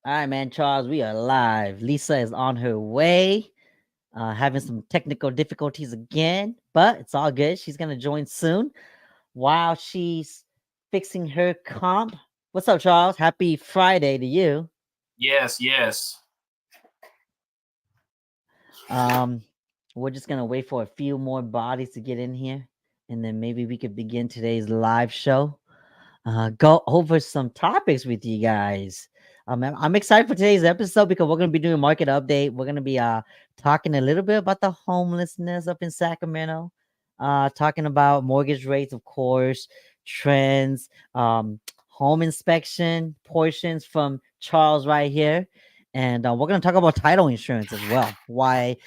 All right, man, Charles, we are live. Lisa is on her way, having some technical difficulties again, but it's all good. She's gonna join soon while she's fixing her comp. What's up, Charles? Happy Friday to you. Yes, yes. Um, we're just gonna wait for a few more bodies to get in here, and then maybe we could begin today's live show. Go over some topics with you guys. I'm excited for today's episode because we're gonna be doing a market update. We're gonna be talking a little bit about the homelessness up in Sacramento, talking about mortgage rates, of course, trends, home inspection portions from Charles right here, and we're gonna talk about title insurance as well. Why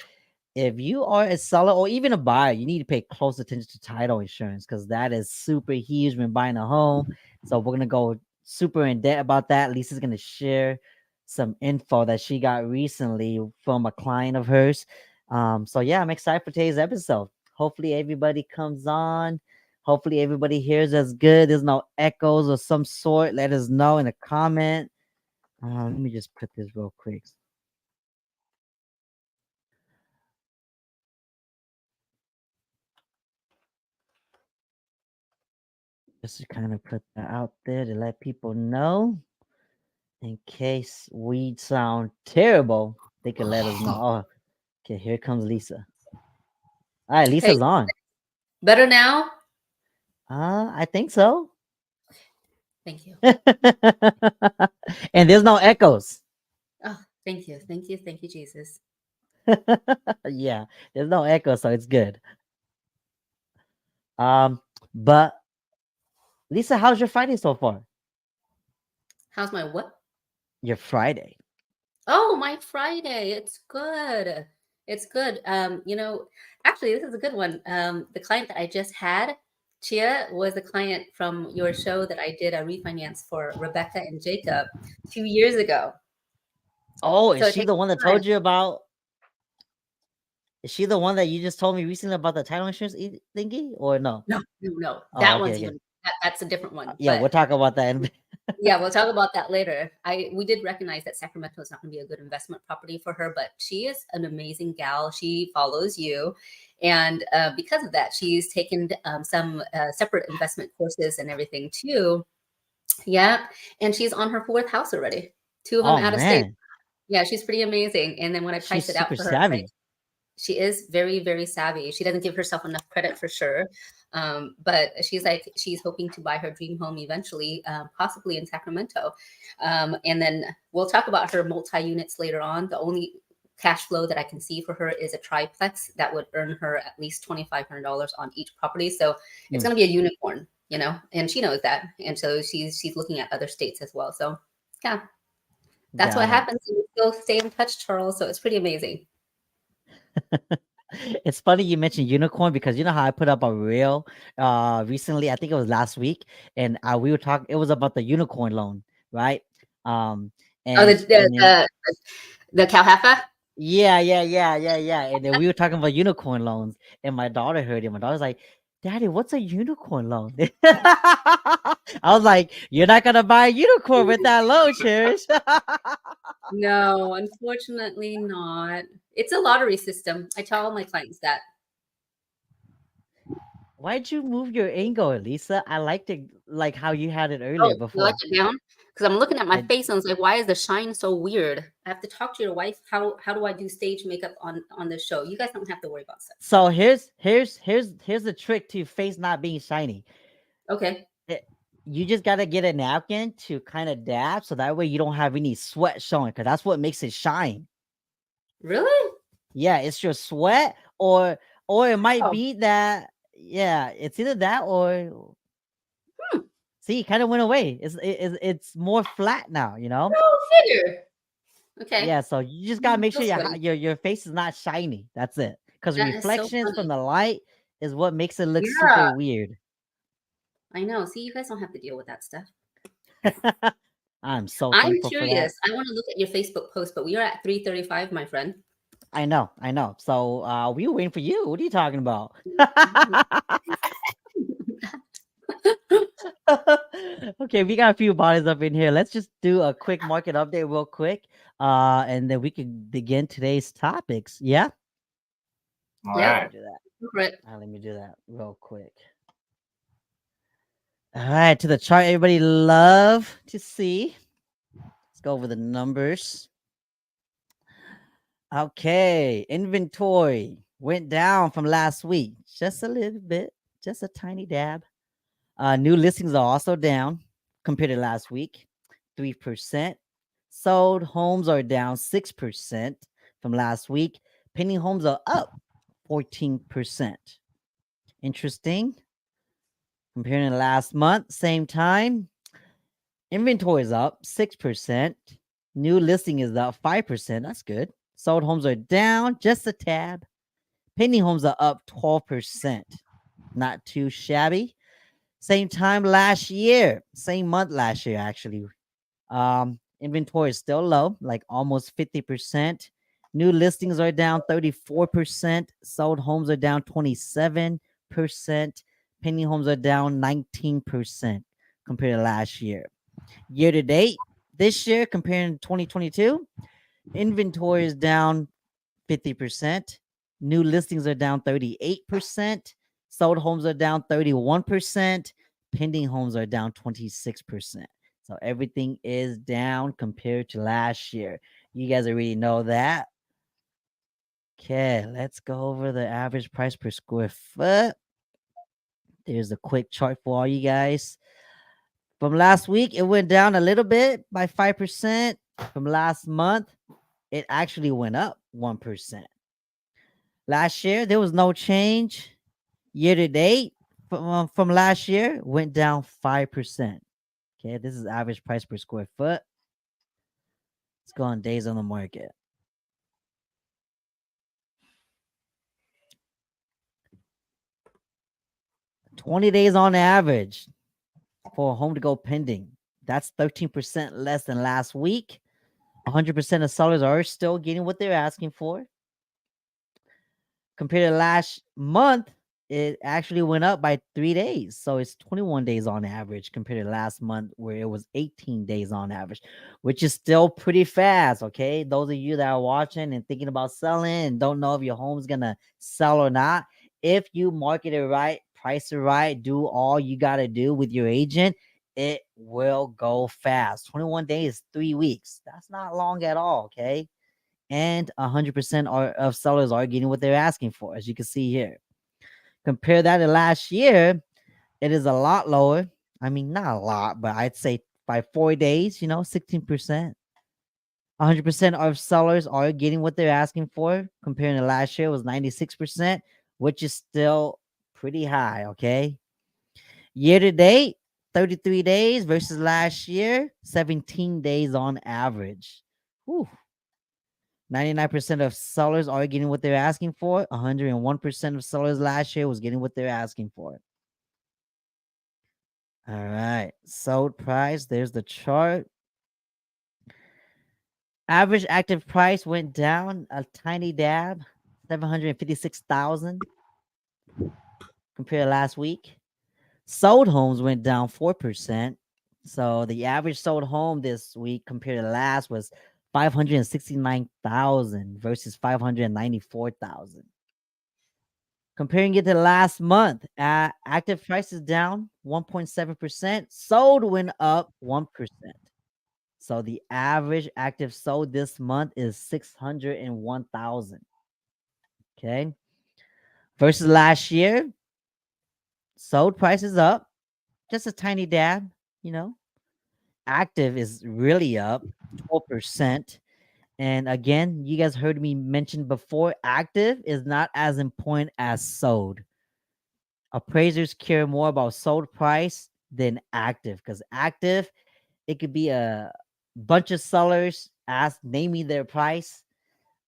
if you are a seller or even a buyer, you need to pay close attention to title insurance because that is super huge when buying a home. So we're gonna go super in depth about that. Lisa's gonna share some info that she got recently from a client of hers. So yeah, I'm excited for today's episode. Hopefully everybody comes on. Hopefully everybody hears us good. There's no echoes of some sort. Let us know in a comment. Let me just put this real quick. Just to kind of put that out there to let people know in case we sound terrible, they can let us know. Oh, okay, here comes Lisa. All right, Hey, Lisa's on. better now? I think so. Thank you. And there's no echoes. Oh, thank you. Thank you. Thank you, Jesus. Yeah, there's no echo, so it's good. But Lisa, how's your Friday so far? How's my what? Your Friday. Oh, my Friday. It's good. It's good. Actually, this is a good one. The client that I just had, Chia, was a client from your show that I did a refinance for Rebecca and Jacob 2 years ago. Oh, So is it she takes the one that time. told you about? Is she the one that you just told me recently about the title insurance thingy, or no? No, no, no. Oh, That okay, one's okay. that's a different one. Yeah, But we'll talk about that. yeah, we'll talk about that later. We did recognize that Sacramento is not going to be a good investment property for her, but she is an amazing gal. She follows you, and because of that, she's taken some separate investment courses and everything too. Yeah, and she's on her fourth house already. Two of them Oh out of state. man, Yeah, she's pretty amazing. And then when I she's priced it out super for her, savvy. she is very, very savvy. She doesn't give herself enough credit for sure. But she's like, she's hoping to buy her dream home eventually, possibly in Sacramento. And then we'll talk about her multi units later on. The only cash flow that I can see for her is a triplex that would earn her at least $2,500 on each property. So it's Mm, going to be a unicorn, and she knows that. And so she's looking at other states as well. So yeah, that's what got it. happens. We still stay in touch, Charles. So it's pretty amazing. It's funny you mentioned unicorn because you know how I put up a reel recently, I think it was last week, and we were talking, it was about the unicorn loan, right? Um Oh, and and then the Calhaffa? yeah. And then we were talking about unicorn loans, and my daughter heard it. My daughter's like, Daddy, what's a unicorn loan? I was like, you're not gonna buy a unicorn with that loan, Cherish. No, unfortunately not. It's a lottery system. I tell all my clients that. Why'd you move your angle, Lisa? I liked it like how you had it earlier Oh, you like before. it down? Because I'm looking at my I face and I was like, why is the shine so weird? I have to talk to your wife. How do I do stage makeup on this show? You guys don't have to worry about stuff. So here's the trick to face not being shiny. Okay. It- you just gotta get a napkin to kind of dab, so that way you don't have any sweat showing, because that's what makes it shine. Really? Yeah, it's your sweat, or it might Oh, be that. Yeah, it's either that or hmm. see, it kind of went away. It's more flat now, you know. Go figure. Okay. Yeah, so you just gotta make Still sure sweaty. your face is not shiny. That's it. Because That is so reflections from funny. the light is what makes it look super Yeah, weird. I know. See, you guys don't have to deal with that stuff. I'm so I'm thankful for that. curious. I want to look at your Facebook post, but we are at 3:35, my friend. I know. So we were waiting for you. What are you talking about? Okay, we got a few bodies up in here. Let's just do a quick market update real quick. And then we can begin today's topics. Yeah? All Yep. Let me right. do that. Go for it. Let me do that real quick. All right, to the chart everybody love to see. Let's go over the numbers. Okay, inventory went down from last week just a little bit, just a tiny dab. New listings are also down compared to last week, 3%. Sold homes are down 6% from last week. Pending homes are up 14%. Interesting. Comparing to last month, same time, inventory is up 6%. New listing is up 5%. That's good. Sold homes are down just a tad. Pending homes are up 12%. Not too shabby. Same time last year, same month last year, actually. Inventory is still low, like almost 50%. New listings are down 34%. Sold homes are down 27%. Pending homes are down 19% compared to last year. Year to date, this year comparing to 2022, inventory is down 50%. New listings are down 38%. Sold homes are down 31%. Pending homes are down 26%. So everything is down compared to last year. You guys already know that. Okay, let's go over the average price per square foot. There's a quick chart for all you guys. From last week, it went down a little bit by 5%. From last month, it actually went up 1%. Last year, there was no change. Year to date, from last year, went down 5%. Okay, this is average price per square foot. Let's go on days on the market. 20 days on average for a home to go pending. That's 13% less than last week. 100% of sellers are still getting what they're asking for. Compared to last month, it actually went up by 3 days. So it's 21 days on average compared to last month where it was 18 days on average, which is still pretty fast. Okay. Those of you that are watching and thinking about selling and don't know if your home's going to sell or not, if you market it right, price it right, do all you got to do with your agent, it will go fast. 21 days, 3 weeks. That's not long at all. Okay. And 100% of sellers are getting what they're asking for, as you can see here. Compare that to last year, it is a lot lower. I mean, not a lot, but I'd say by 4 days, 16%. 100% of sellers are getting what they're asking for. Comparing to last year, it was 96%, which is still pretty high. Okay. Year to date, 33 days versus last year, 17 days on average. Whew. 99% of sellers are getting what they're asking for. 101% of sellers last year was getting what they're asking for. All right. Sold price. There's the chart. Average active price went down a tiny dab, 756,000 compared to last week. Sold homes went down 4%. So the average sold home this week compared to last was 569,000 versus 594,000. Comparing it to last month, active price is down 1.7%. Sold went up 1%. So the average active sold this month is 601,000. Okay. Versus last year, sold price is up just a tiny dab, you know. Active is really up 12%. And again, you guys heard me mention before, active is not as important as sold. Appraisers care more about sold price than active, because active, it could be a bunch of sellers name me their price,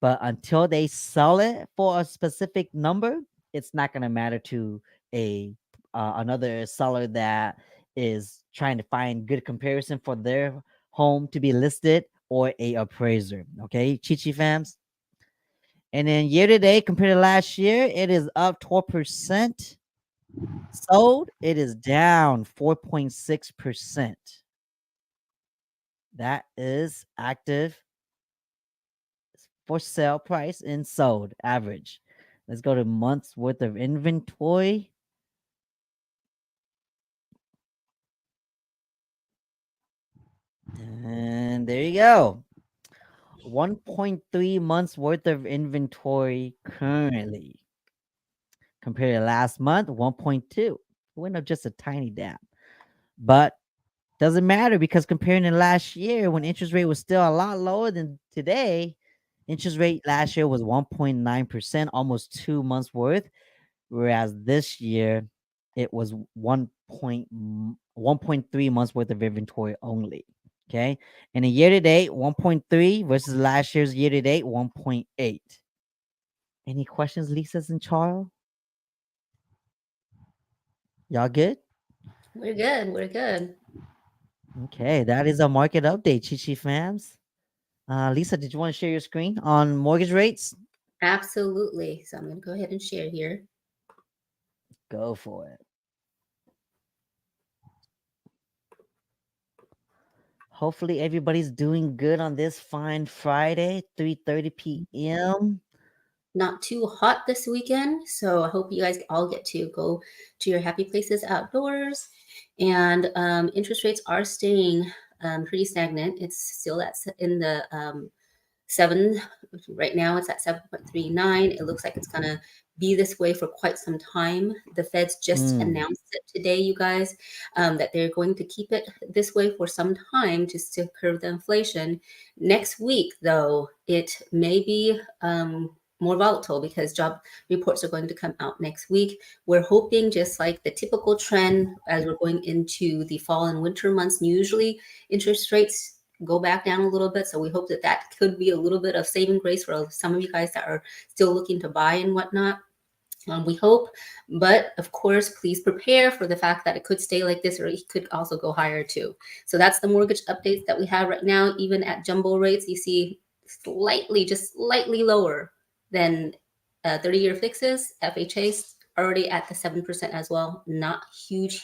but until they sell it for a specific number, it's not going to matter to a another seller that is trying to find good comparison for their home to be listed, or a appraiser. Okay, Chichi fams. And then year to date compared to last year, it is up 12%. Sold, it is down 4.6%. That is active for sale price and sold average. Let's go to months worth of inventory. And there you go. 1.3 months worth of inventory currently. Compared to last month, 1.2. It went up just a tiny dab. But doesn't matter because comparing to last year when interest rate was still a lot lower than today, interest rate last year was 1.9%, almost 2 months worth, whereas this year it was 1.3 months worth of inventory only. Okay. And a year to date, 1.3 versus last year's year to date, 1.8. Any questions, Lisa's and Charles? Y'all good? We're good. We're good. Okay, that is a market update, Chichi fams. Lisa, did you want to share your screen on mortgage rates? Absolutely. So I'm going to go ahead and share here. Go for it. Hopefully everybody's doing good on this fine Friday, 3:30 p.m. Not too hot this weekend, so I hope you guys all get to go to your happy places outdoors. And interest rates are staying pretty stagnant. It's still in the seven. Right now it's at 7.39. It looks like it's gonna be this way for quite some time. The Feds just Mm, announced it today, you guys, that they're going to keep it this way for some time just to curb the inflation. Next week, though, it may be more volatile because job reports are going to come out next week. We're hoping, just like the typical trend as we're going into the fall and winter months, usually interest rates go back down a little bit. So we hope that that could be a little bit of saving grace for some of you guys that are still looking to buy and whatnot. We hope, but of course, please prepare for the fact that it could stay like this, or it could also go higher too. So that's the mortgage updates that we have right now. Even at jumbo rates, you see slightly, just slightly lower than 30-year fixes. FHA's already at the 7% as well. Not huge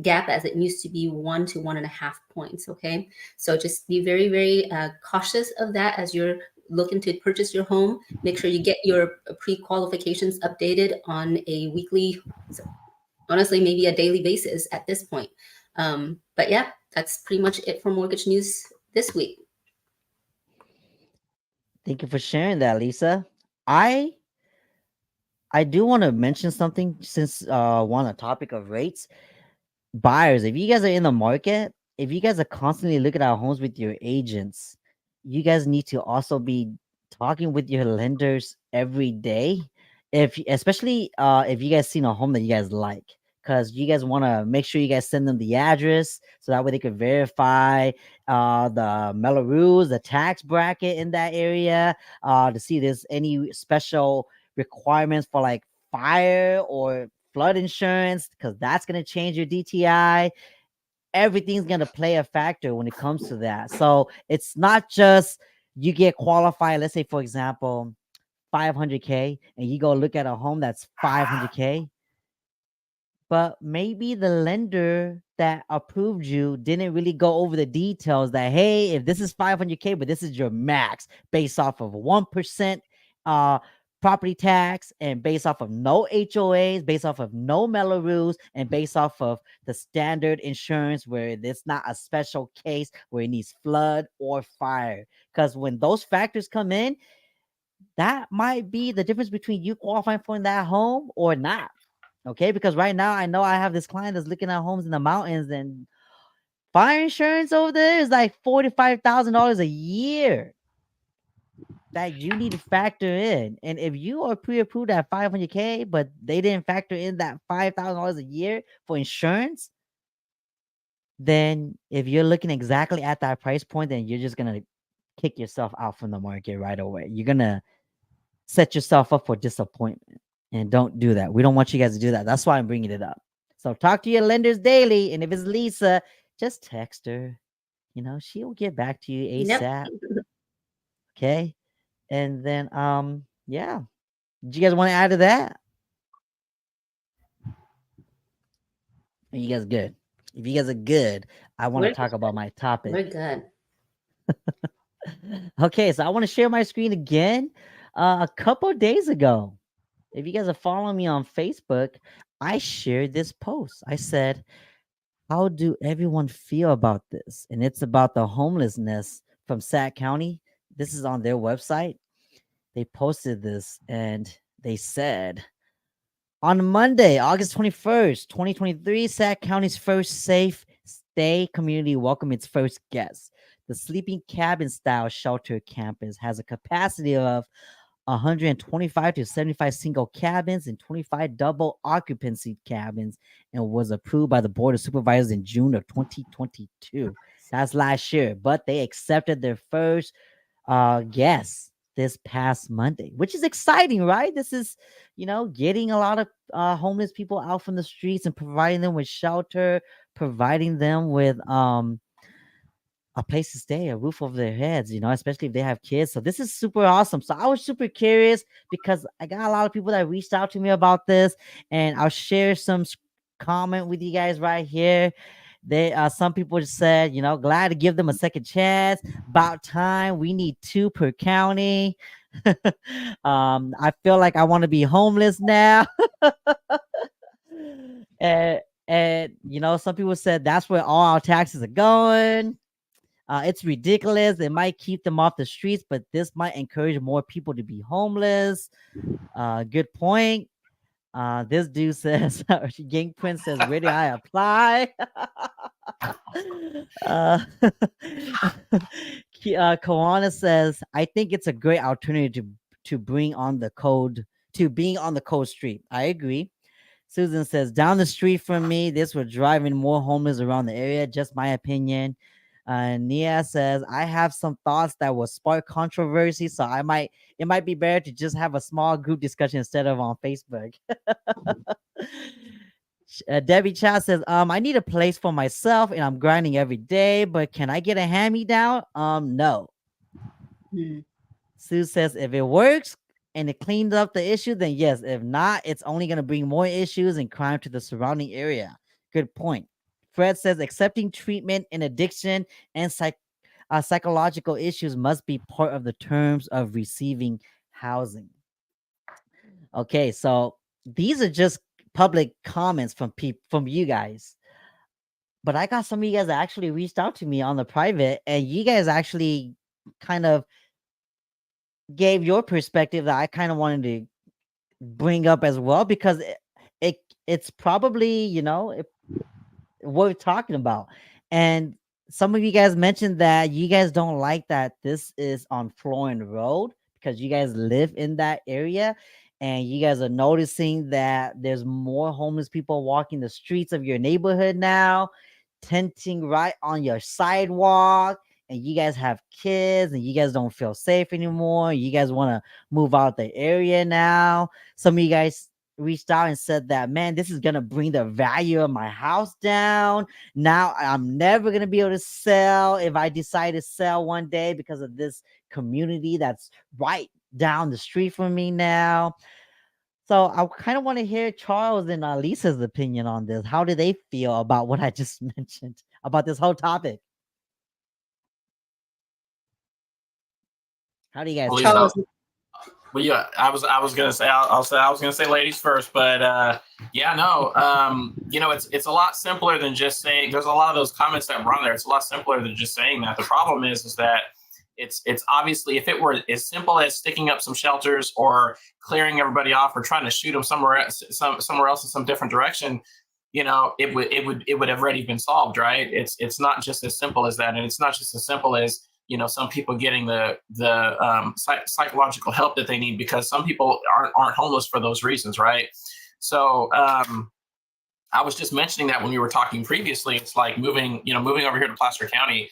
gap as it used to be 1 to 1.5 points. Okay, so just be very cautious of that as you're looking to purchase your home. Make sure you get your pre-qualifications updated on a weekly, honestly, maybe a daily basis at this point. But yeah, that's pretty much it for mortgage news this week. thank you for sharing that, Lisa. I I do want to mention something since we're on the topic of rates. Buyers, if you guys are in the market, if you guys are constantly looking at homes with your agents, you guys need to also be talking with your lenders every day. If especially if you guys seen a home that you guys like, because you guys want to make sure you guys send them the address so that way they can verify the Melrose, the tax bracket in that area, to see if there's any special requirements for like fire or flood insurance, because that's going to change your DTI. Everything's going to play a factor when it comes to that. So it's not just you get qualified, let's say, for example, 500K, and you go look at a home that's 500K, but maybe the lender that approved you didn't really go over the details that, hey, if this is 500K, but this is your max based off of 1% uh property tax, and based off of no HOAs, based off of no Melrose, and based off of the standard insurance where it's not a special case where it needs flood or fire. Because when those factors come in, that might be the difference between you qualifying for that home or not. Okay, because right now I know I have this client that's looking at homes in the mountains, and fire insurance over there is like $45,000 a year that you need to factor in. And if you are pre-approved at 500K, but they didn't factor in that $5,000 a year for insurance, then if you're looking exactly at that price point, then you're just gonna kick yourself out from the market right away. You're gonna set yourself up for disappointment. And don't do that. We don't want you guys to do that. That's why I'm bringing it up. So talk to your lenders daily. And if it's Lisa, just text her. She'll get back to you Yep. ASAP. Okay. And then, yeah. Do you guys want to add to that? Are you guys good? If you guys are good, I want to We're talk about my topic. We're good. Okay, so I want to share my screen again. A couple days ago, if you guys are following me on Facebook, I shared this post. I said, how do everyone feel about this? And it's about the homelessness from Sac County. This is on their website. They posted this and they said, on Monday, August 21st, 2023, Sac County's first safe stay community welcomed its first guests. The sleeping cabin style shelter campus has a capacity of 125 to 75 single cabins and 25 double occupancy cabins, and was approved by the Board of Supervisors in June of 2022. That's last year, but they accepted their first guests this past Monday, which is exciting, right? This is, getting a lot of homeless people out from the streets and providing them with shelter, providing them with a place to stay, a roof over their heads, especially if they have kids. So this is super awesome. So I was super curious because I got a lot of people that reached out to me about this, and I'll share some comment with you guys right here. They some people just said, glad to give them a second chance. About time. We need 2 per county. I feel like I want to be homeless now. and some people said that's where all our taxes are going. It's ridiculous. It might keep them off the streets, but this might encourage more people to be homeless. Good point. This dude says, Gang Prince says, where do I apply? Kawana says, I think it's a great alternative to being on the cold street. I agree. Susan says, down the street from me, this would drive in more homeless around the area. Just my opinion. Nia says, I have some thoughts that will spark controversy, so it might be better to just have a small group discussion instead of on Facebook. Debbie Chow says, I need a place for myself and I'm grinding every day, but can I get a hand-me-down? No. Sue says, if it works and it cleans up the issue, then yes. If not, it's only going to bring more issues and crime to the surrounding area. Good point. Fred says, accepting treatment in addiction and psychological issues must be part of the terms of receiving housing. Okay, so these are just public comments from you guys. But I got some of you guys that actually reached out to me on the private, and you guys actually kind of gave your perspective that I kind of wanted to bring up as well, because it's probably what we're talking about. And some of you guys mentioned that you guys don't like that this is on Florin Road because you guys live in that area, and you guys are noticing that there's more homeless people walking the streets of your neighborhood now, tenting right on your sidewalk, and you guys have kids and you guys don't feel safe anymore. You guys want to move out the area now. Some of you guys reached out and said that, man, this is going to bring the value of my house down. Now I'm never going to be able to sell if I decide to sell one day because of this community that's right down the street from me now. So I kind of want to hear Charles and Lisa's opinion on this. How do they feel about what I just mentioned about this whole topic? How do you guys Lisa, Charles, well, yeah, I was gonna say I was gonna say ladies first, but it's a lot simpler than just saying. There's a lot of those comments that were on there. It's a lot simpler than just saying that. The problem is that it's obviously, if it were as simple as sticking up some shelters or clearing everybody off or trying to shoot them somewhere else in some different direction, it would have already been solved, right? It's not just as simple as that, and it's not just as simple as some people getting the psychological help that they need, because some people aren't homeless for those reasons, right? So I was just mentioning that when we were talking previously, it's like moving over here to Placer County,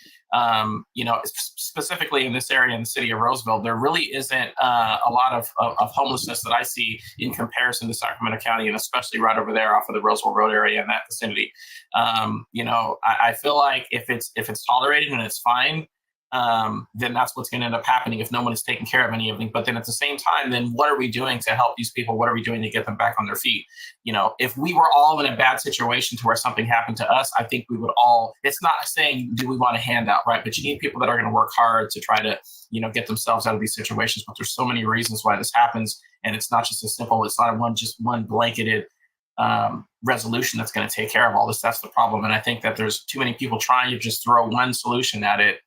specifically in this area in the city of Roseville, there really isn't a lot of homelessness that I see in comparison to Sacramento County, and especially right over there off of the Roseville Road area in that vicinity. I feel like if it's tolerated and it's fine, then that's what's going to end up happening if no one is taking care of any of them. But then at the same time, then what are we doing to help these people? What are we doing to get them back on their feet? If we were all in a bad situation to where something happened to us, I think we would all, it's not saying, do we want a handout, right? But you need people that are going to work hard to try to, get themselves out of these situations. But there's so many reasons why this happens. And it's not just as simple. It's not one blanketed resolution that's going to take care of all this. That's the problem. And I think that there's too many people trying to just throw one solution at it.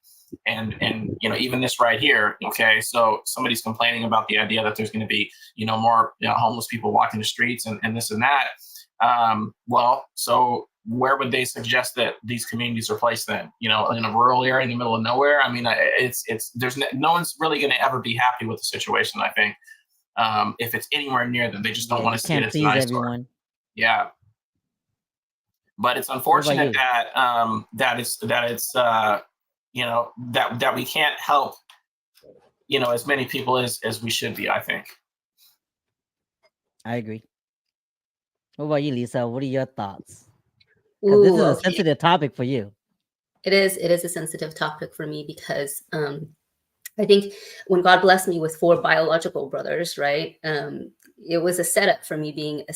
And even this right here, okay, so somebody's complaining about the idea that there's going to be more homeless people walking the streets and this and that. Well, so where would they suggest that these communities are placed then? In a rural area in the middle of nowhere? I mean, there's no one's really going to ever be happy with the situation, I think. If it's anywhere near them, they just don't want to see it as an eyesore. Yeah, but it's unfortunate that we can't help as many people as we should be, I think. I agree. What about you, Lisa? What are your thoughts? Because this is a sensitive topic for you. It is a sensitive topic for me because I think when God blessed me with 4 biological brothers, right, it was a setup for me being a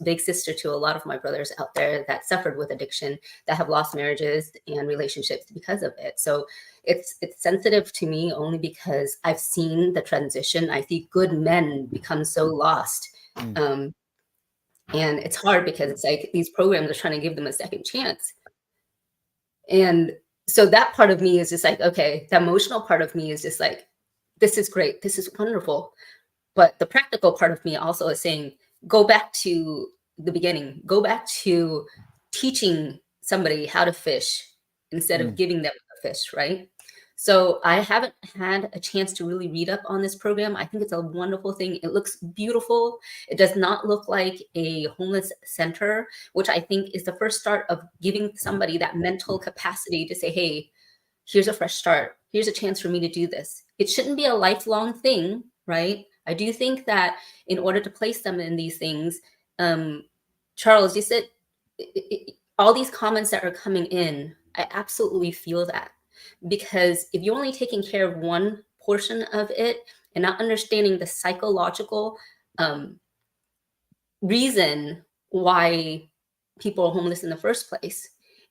big sister to a lot of my brothers out there that suffered with addiction, that have lost marriages and relationships because of it. So it's sensitive to me only because I've seen the transition. I see good men become so lost. And it's hard because it's like these programs are trying to give them a second chance. And so that part of me is just like, okay, the emotional part of me is just like, this is great. This is wonderful. But the practical part of me also is saying, go back to the beginning, go back to teaching somebody how to fish instead of giving them a fish, right? So I haven't had a chance to really read up on this program. I think it's a wonderful thing. It looks beautiful. It does not look like a homeless center, which I think is the first start of giving somebody that mental capacity to say, hey, here's a fresh start. Here's a chance for me to do this. It shouldn't be a lifelong thing, right? I do think that in order to place them in these things, Charles, you said all these comments that are coming in, I absolutely feel that. Because if you're only taking care of one portion of it and not understanding the psychological reason why people are homeless in the first place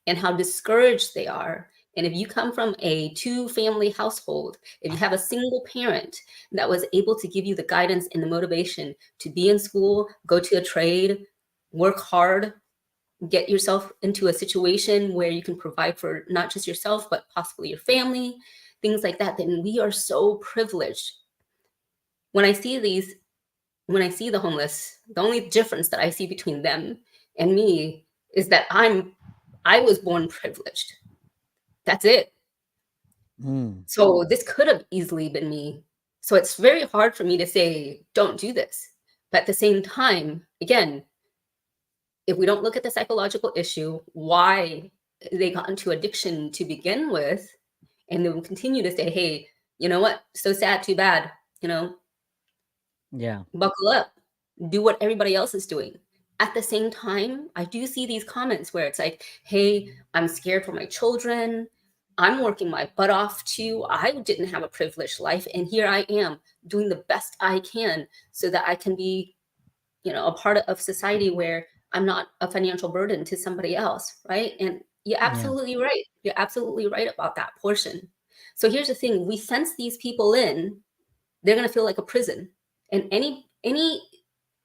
and how discouraged they are, and if you come from a 2-family household, if you have a single parent that was able to give you the guidance and the motivation to be in school, go to a trade, work hard, get yourself into a situation where you can provide for not just yourself, but possibly your family, things like that, then we are so privileged. When I see the homeless, the only difference that I see between them and me is that I was born privileged. That's it. So this could have easily been me. So it's very hard for me to say, don't do this. But at the same time, again, if we don't look at the psychological issue, why they got into addiction to begin with, and then we'll continue to say, hey, you know what? So sad, too bad, Yeah. Buckle up, do what everybody else is doing. At the same time, I do see these comments where it's like, hey, I'm scared for my children. I'm working my butt off too. I didn't have a privileged life. And here I am doing the best I can so that I can be, a part of society where I'm not a financial burden to somebody else, right? And you're absolutely right. You're absolutely right about that portion. So here's the thing. We fence these people in, they're going to feel like a prison. And any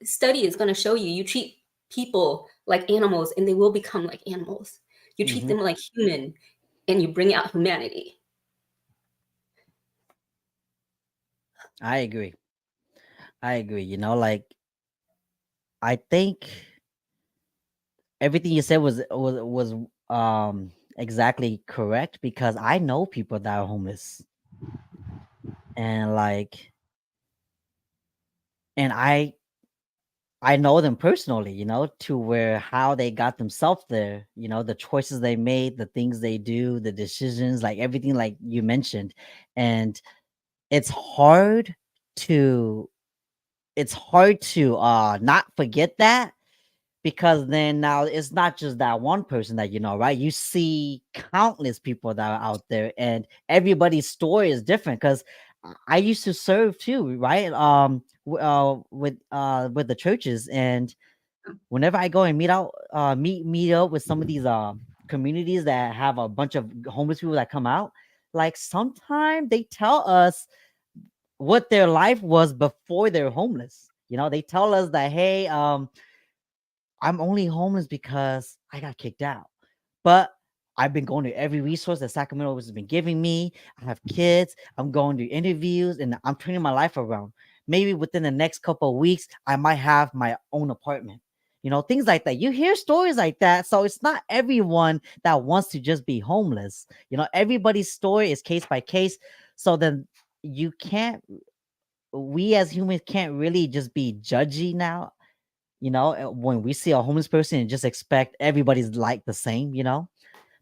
study is going to show you treat people like animals and they will become like animals. You treat them like human and you bring out humanity. I agree. Like I think everything you said was exactly correct because I know people that are homeless. And I know them personally, to where how they got themselves there, the choices they made, the things they do, the decisions, like everything like you mentioned. And it's hard to not forget that because then now it's not just that one person that you know, right? You see countless people that are out there, and everybody's story is different. Because I used to serve too, right? With the churches, and whenever I go and meet up with some of these communities that have a bunch of homeless people that come out, like sometimes they tell us what their life was before they're homeless. They tell us that, hey, I'm only homeless because I got kicked out. But I've been going to every resource that Sacramento has been giving me. I have kids. I'm going to interviews and I'm turning my life around. Maybe within the next couple of weeks, I might have my own apartment. Things like that. You hear stories like that. So it's not everyone that wants to just be homeless. Everybody's story is case by case. So then you can't, we as humans can't really just be judgy now, when we see a homeless person and just expect everybody's like the same,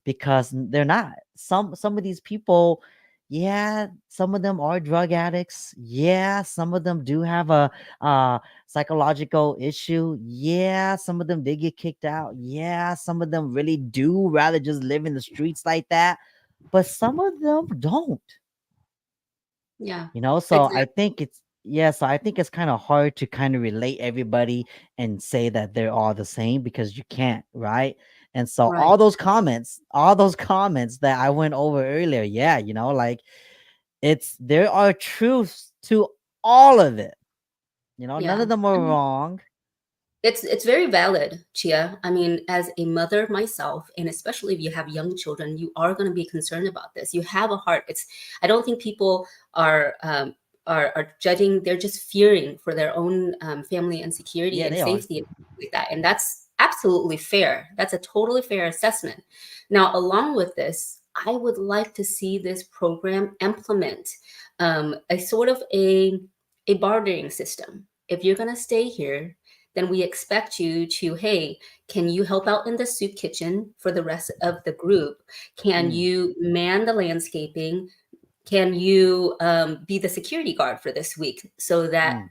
because they're not. Some of these people, yeah, some of them are drug addicts. Yeah, some of them do have a psychological issue. Yeah, some of them did get kicked out. Yeah, some of them really do rather just live in the streets like that. But some of them don't. Yeah, So exactly. I think it's kind of hard to kind of relate everybody and say that they're all the same, because you can't, right? And so Right. all those comments that I went over earlier, yeah, like there are truths to all of it. None Yeah. of them are wrong. It's very valid, Chia. I mean, as a mother myself, and especially if you have young children, you are going to be concerned about this. You have a heart. I don't think people are judging. They're just fearing for their own family and security Yeah, and they are. safety and stuff like that. And that's absolutely fair. That's a totally fair assessment. Now, along with this, I would like to see this program implement a sort of a bartering system. If you're going to stay here, then we expect you to, hey, can you help out in the soup kitchen for the rest of the group? Can Mm, you man the landscaping? Can you be the security guard for this week so that mm,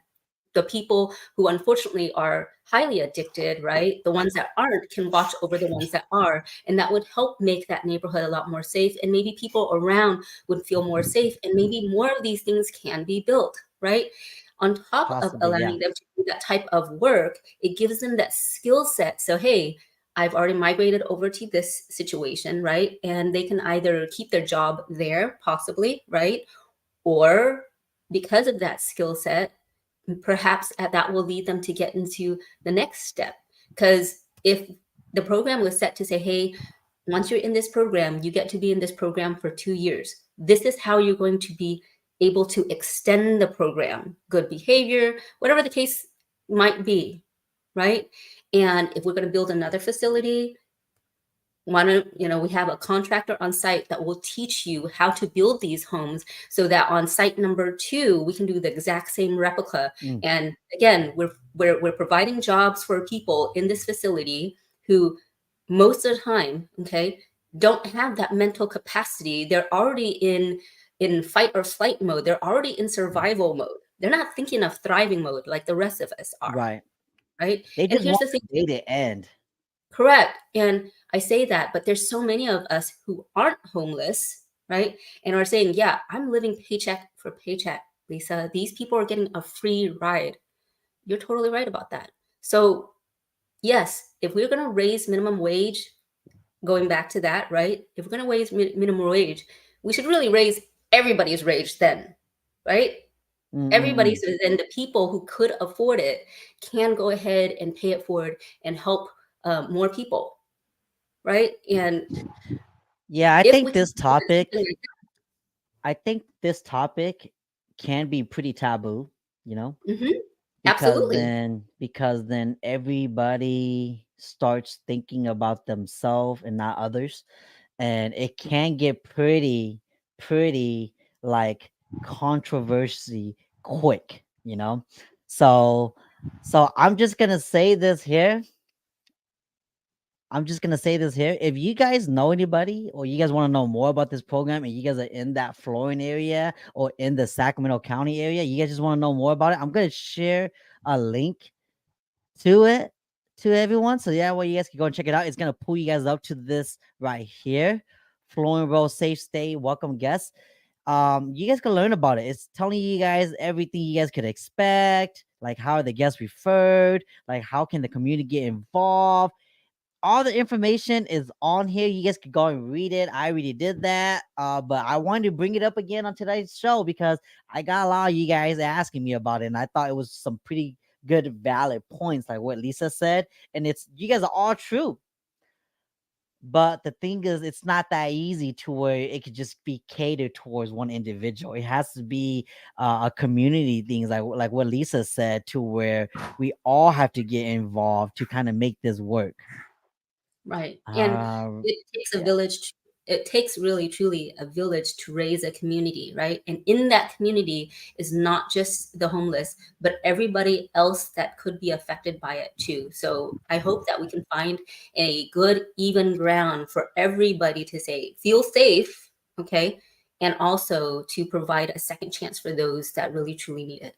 the people who unfortunately are highly addicted, right? The ones that aren't can watch over the ones that are. And that would help make that neighborhood a lot more safe. And maybe people around would feel more safe. And maybe more of these things can be built, right? On top of possibly, yeah. allowing them to do that type of work, it gives them that skill set. So, hey, I've already migrated over to this situation, right? And they can either keep their job there, possibly, right? Or because of that skill set, perhaps that will lead them to get into the next step. Because if the program was set to say, hey, once you're in this program, you get to be in this program for 2 years. This is how you're going to be able to extend the program, good behavior, whatever the case might be, right? And if we're going to build another facility, we have a contractor on site that will teach you how to build these homes so that on site number 2 we can do the exact same replica. Mm, And again, we're providing jobs for people in this facility who most of the time, okay, don't have that mental capacity. They're already in fight or flight mode. They're already in survival mode. They're not thinking of thriving mode like the rest of us are, right. right? They And just here's want the thing. the day to end. Correct. And I say that, but there's so many of us who aren't homeless, right? And are saying, yeah, I'm living paycheck for paycheck, Lisa. These people are getting a free ride. You're totally right about that. So, yes, if we're going to raise minimum wage, going back to that, right? If we're going to raise minimum wage, we should really raise everybody's wage then, right? Mm, mm, Everybody, mm. so then the people who could afford it can go ahead and pay it forward and help more people, right? And Yeah, if we can do something like I think this topic can be pretty taboo, you know, that, mhm, because absolutely. then everybody starts thinking about themselves and not others, and it can get pretty like controversy quick, so I'm just gonna say this here. If you guys know anybody or you guys want to know more about this program and you guys are in that Florida area or in the Sacramento County area, you guys just want to know more about it, I'm gonna share a link to it to everyone. So yeah, well, you guys can go and check it out. It's gonna pull you guys up to this right here. Flowing Roll Safe Stay Welcome Guests. You guys can learn about it. It's telling you guys everything you guys could expect, like how are the guests referred, like how can the community get involved. All the information is on here. You guys can go and read it. I already did that. But I wanted to bring it up again on today's show because I got a lot of you guys asking me about it, and I thought it was some pretty good, valid points, like what Lisa said. And it's you guys are all true. But the thing is, it's not that easy to where it could just be catered towards one individual. It has to be a community things, like what Lisa said, to where we all have to get involved to kind of make this work. Right. And Uh, it takes a yeah. village. It takes really, truly a village to raise a community, right? And in that community is not just the homeless, but everybody else that could be affected by it too. So I hope that we can find a good, even ground for everybody to say, feel safe, okay? And also to provide a second chance for those that really, truly need it.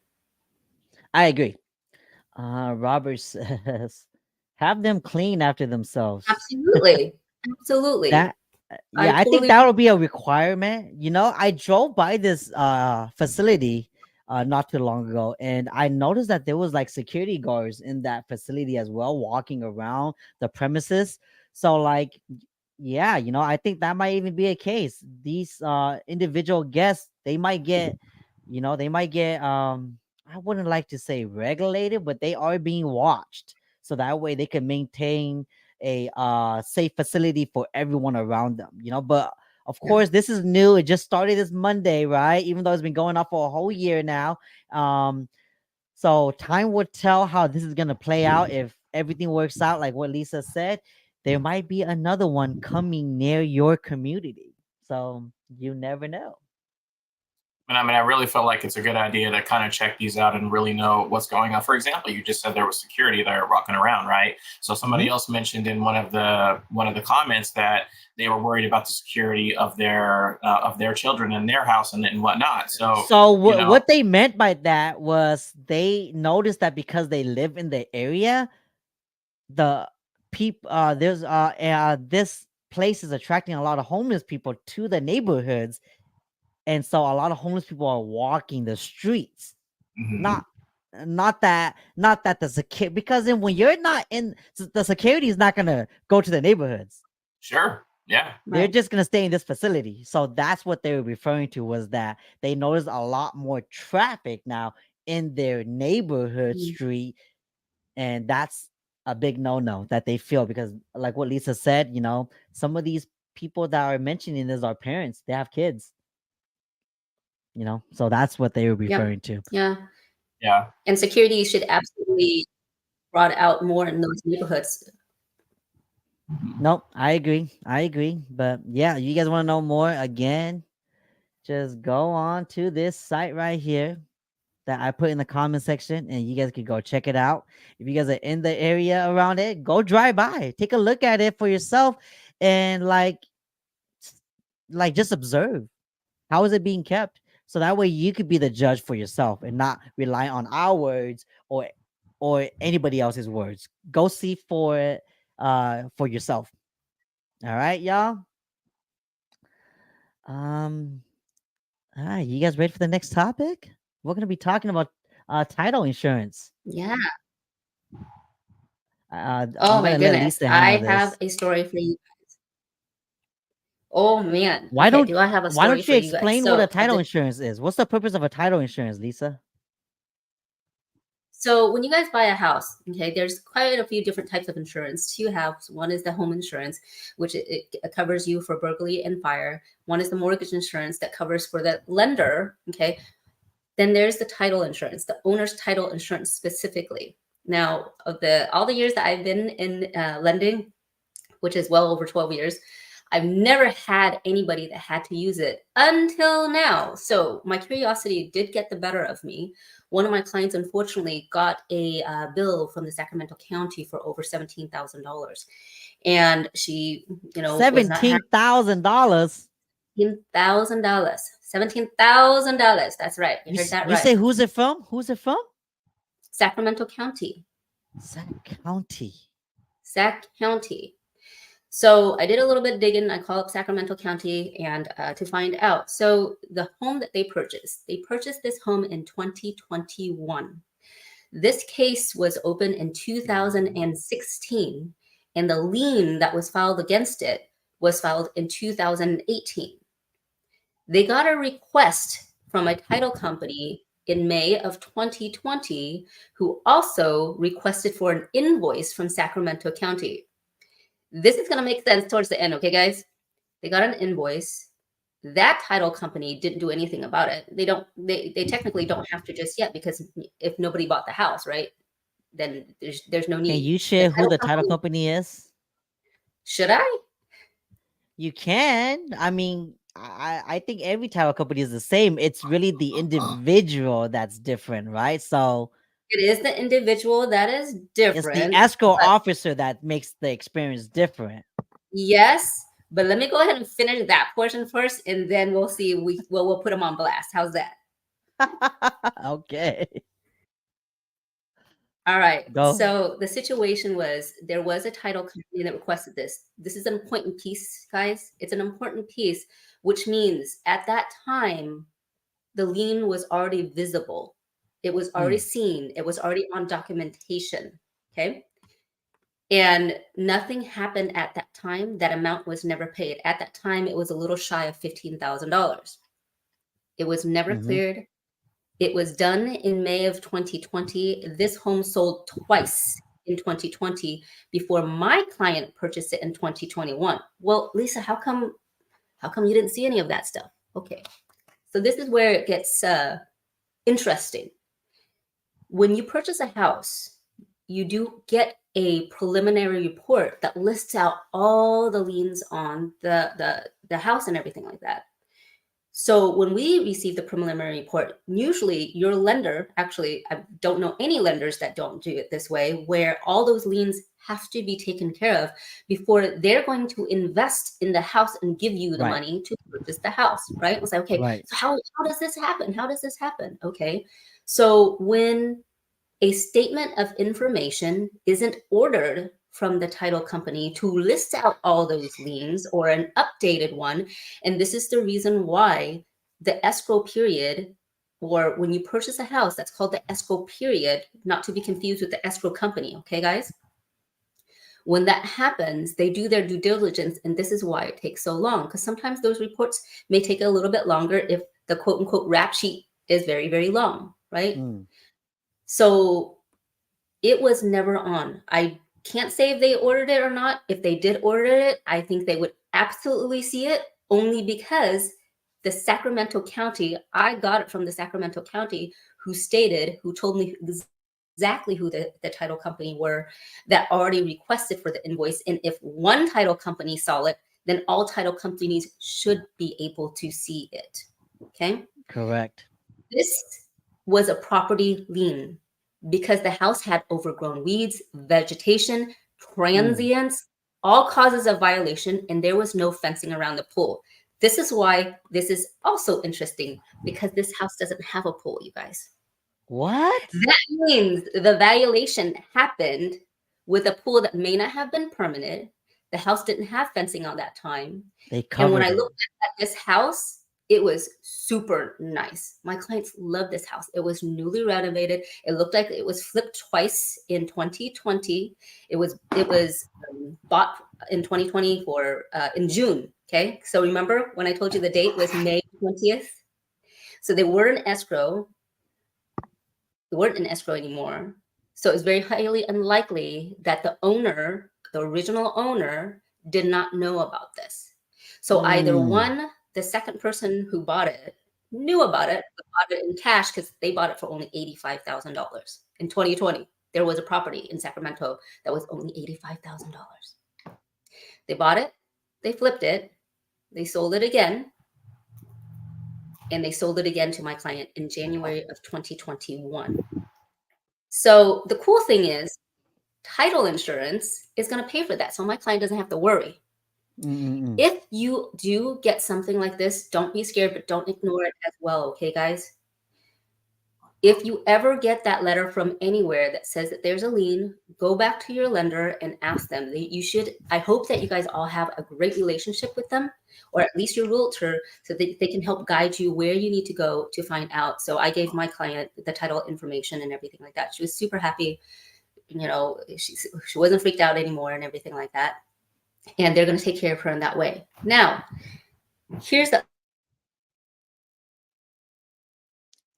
I agree. Robert says, have them clean after themselves. Absolutely. Absolutely. That I yeah, I think totally that will be a requirement. I drove by this facility not too long ago, and I noticed that there was like security guards in that facility as well, walking around the premises. So like, yeah, I think that might even be a case. These individual guests, they might get I wouldn't like to say regulated, but they are being watched. So that way they can maintain a safe facility for everyone around them. But of yeah. course, this is new. It just started this Monday, right? Even though it's been going on for a whole year now. So time will tell how this is gonna play out. If everything works out like what Lisa said, there might be another one coming near your community. So you never know. And I mean, I really feel like it's a good idea to kind of check these out and really know what's going on. For example, you just said there was security there walking around, right? So somebody Mhm. else mentioned in one of the comments that they were worried about the security of their children in their house and whatnot. So So you know, what they meant by that was they noticed that because they live in the area, the people this place is attracting a lot of homeless people to the neighborhoods, and so a lot of homeless people are walking the streets. mhm. Not that the security, because then when you're not in, the security is not gonna go to the neighborhoods. Sure, yeah. They're Right. just gonna stay in this facility. So that's what they were referring to, was that they noticed a lot more traffic now in their neighborhood Mm. street, and that's a big no-no that they feel, because like what Lisa said, some of these people that are mentioning this are parents. They have kids, so that's what they were Yep. referring to. Yeah. Yeah. And security should absolutely brought out more in those neighborhoods. Nope, I agree, but yeah, you guys want to know more, again, just go on to this site right here that I put in the comment section, and you guys can go check it out. If you guys are in the area around it, go drive by, take a look at it for yourself, and just observe how is it being kept, so that way you could be the judge for yourself and not rely on our words or anybody else's words. Go see for it for yourself. All right, y'all. Um, all right, you guys ready for the next topic? We're gonna be talking about title insurance. Yeah. I'm Oh my gonna let goodness. Lisa handle I have this. a story for you. Oh man. Why Okay, don't do I have a Why story don't you for you guys? explain what a So title insurance is? What's the purpose of a title insurance, Lisa? so when you guys buy a house, okay, there's quite a few different types of insurance. Two have one is the home insurance, which it covers you for burglary and fire. One is the mortgage insurance that covers for the lender, okay. Then there's the title insurance, the owner's title insurance specifically. Now, of all the years that I've been in lending, which is well over 12 years, I've never had anybody that had to use it until now. So my curiosity did get the better of me. One of my clients, unfortunately, got a bill from the Sacramento County for over $17,000, and she, was not happy. $17,000. $17,000. $17,000. That's right. You heard that You right. say who's it from? Who's it from? Sacramento County. Sac County. Sac County. So I did a little bit of digging. I called up Sacramento County and to find out. So the home that they purchased this home in 2021. This case was opened in 2016, and the lien that was filed against it was filed in 2018. They got a request from a title company in May of 2020, who also requested for an invoice from Sacramento County. This is going to make sense towards the end, okay, guys? They got an invoice. That title company didn't do anything about it. They technically don't have to just yet, because if nobody bought the house, right, then there's no Can need. you share who the title company is? Should I? You can. I mean, I think every title company is the same. It's really the individual that's different, right? So It is the individual that is it's different. the escrow but officer that makes the experience different. yes, but let me go ahead and finish that portion first, and then we'll see. We'll put them on blast. How's that? Okay. All right. Go. So the situation was, there was a title company that requested this. This is an important piece, guys. It's an important piece, which means at that time, the lien was already visible. It was already seen. It was already on documentation. Okay. And nothing happened at that time. That amount was never paid. At that time, it was a little shy of $15,000. It was never cleared. It was done in May of 2020. This home sold twice in 2020 before my client purchased it in 2021. Well, Lisa, how come you didn't see any of that stuff? Okay. So this is where it gets interesting. When you purchase a house, you do get a preliminary report that lists out all the liens on the house and everything like that. So when we receive the preliminary report, usually your lender, actually, I don't know any lenders that don't do it this way, where all those liens have to be taken care of before they're going to invest in the house and give you the money to purchase the house, right? It's like, okay, so how does this happen? How does this happen? Okay, so when a statement of information isn't ordered from the title company to list out all those liens, or an updated one. And this is the reason why the escrow period, or when you purchase a house, that's called the escrow period, not to be confused with the escrow company. Okay, guys? When that happens, they do their due diligence, and this is why it takes so long, because sometimes those reports may take a little bit longer if the quote unquote rap sheet is very, very long, right? So it was never on. I can't say if they ordered it or not. If they did order it, I think they would absolutely see it, only because the Sacramento County, I got it from the Sacramento County, who told me exactly who the title company were that already requested for the invoice. And if one title company saw it, then all title companies should be able to see it. Okay? Correct. This was a property lien because the house had overgrown weeds, vegetation, transients, all causes of violation, and there was no fencing around the pool. This is why this is also interesting, because this house doesn't have a pool, you guys. What? That means the violation happened with a pool that may not have been permanent. The house didn't have fencing on that time. And when I looked at this house, it was super nice. My clients loved this house. It was newly renovated. It looked like it was flipped twice in 2020. It was bought in 2020 in June. Okay, so remember when I told you the date was May 20th? So they were in escrow. They weren't in escrow anymore. So it's very highly unlikely that the original owner, did not know about this. So either one, the second person who bought it knew about it, but bought it in cash, because they bought it for only $85,000 in 2020. There was a property in Sacramento that was only $85,000. They bought it, they flipped it, they sold it again, and they sold it again to my client in January of 2021. So the cool thing is, title insurance is going to pay for that. So my client doesn't have to worry. If you do get something like this, don't be scared, but don't ignore it as well. Okay, guys? If you ever get that letter from anywhere that says that there's a lien, go back to your lender and ask them. You should, I hope that you guys all have a great relationship with them, or at least your realtor, so that they can help guide you where you need to go to find out. So I gave my client the title information and everything like that. She was super happy. You know, she wasn't freaked out anymore and everything like that. And they're going to take care of her in that way. Now, here's the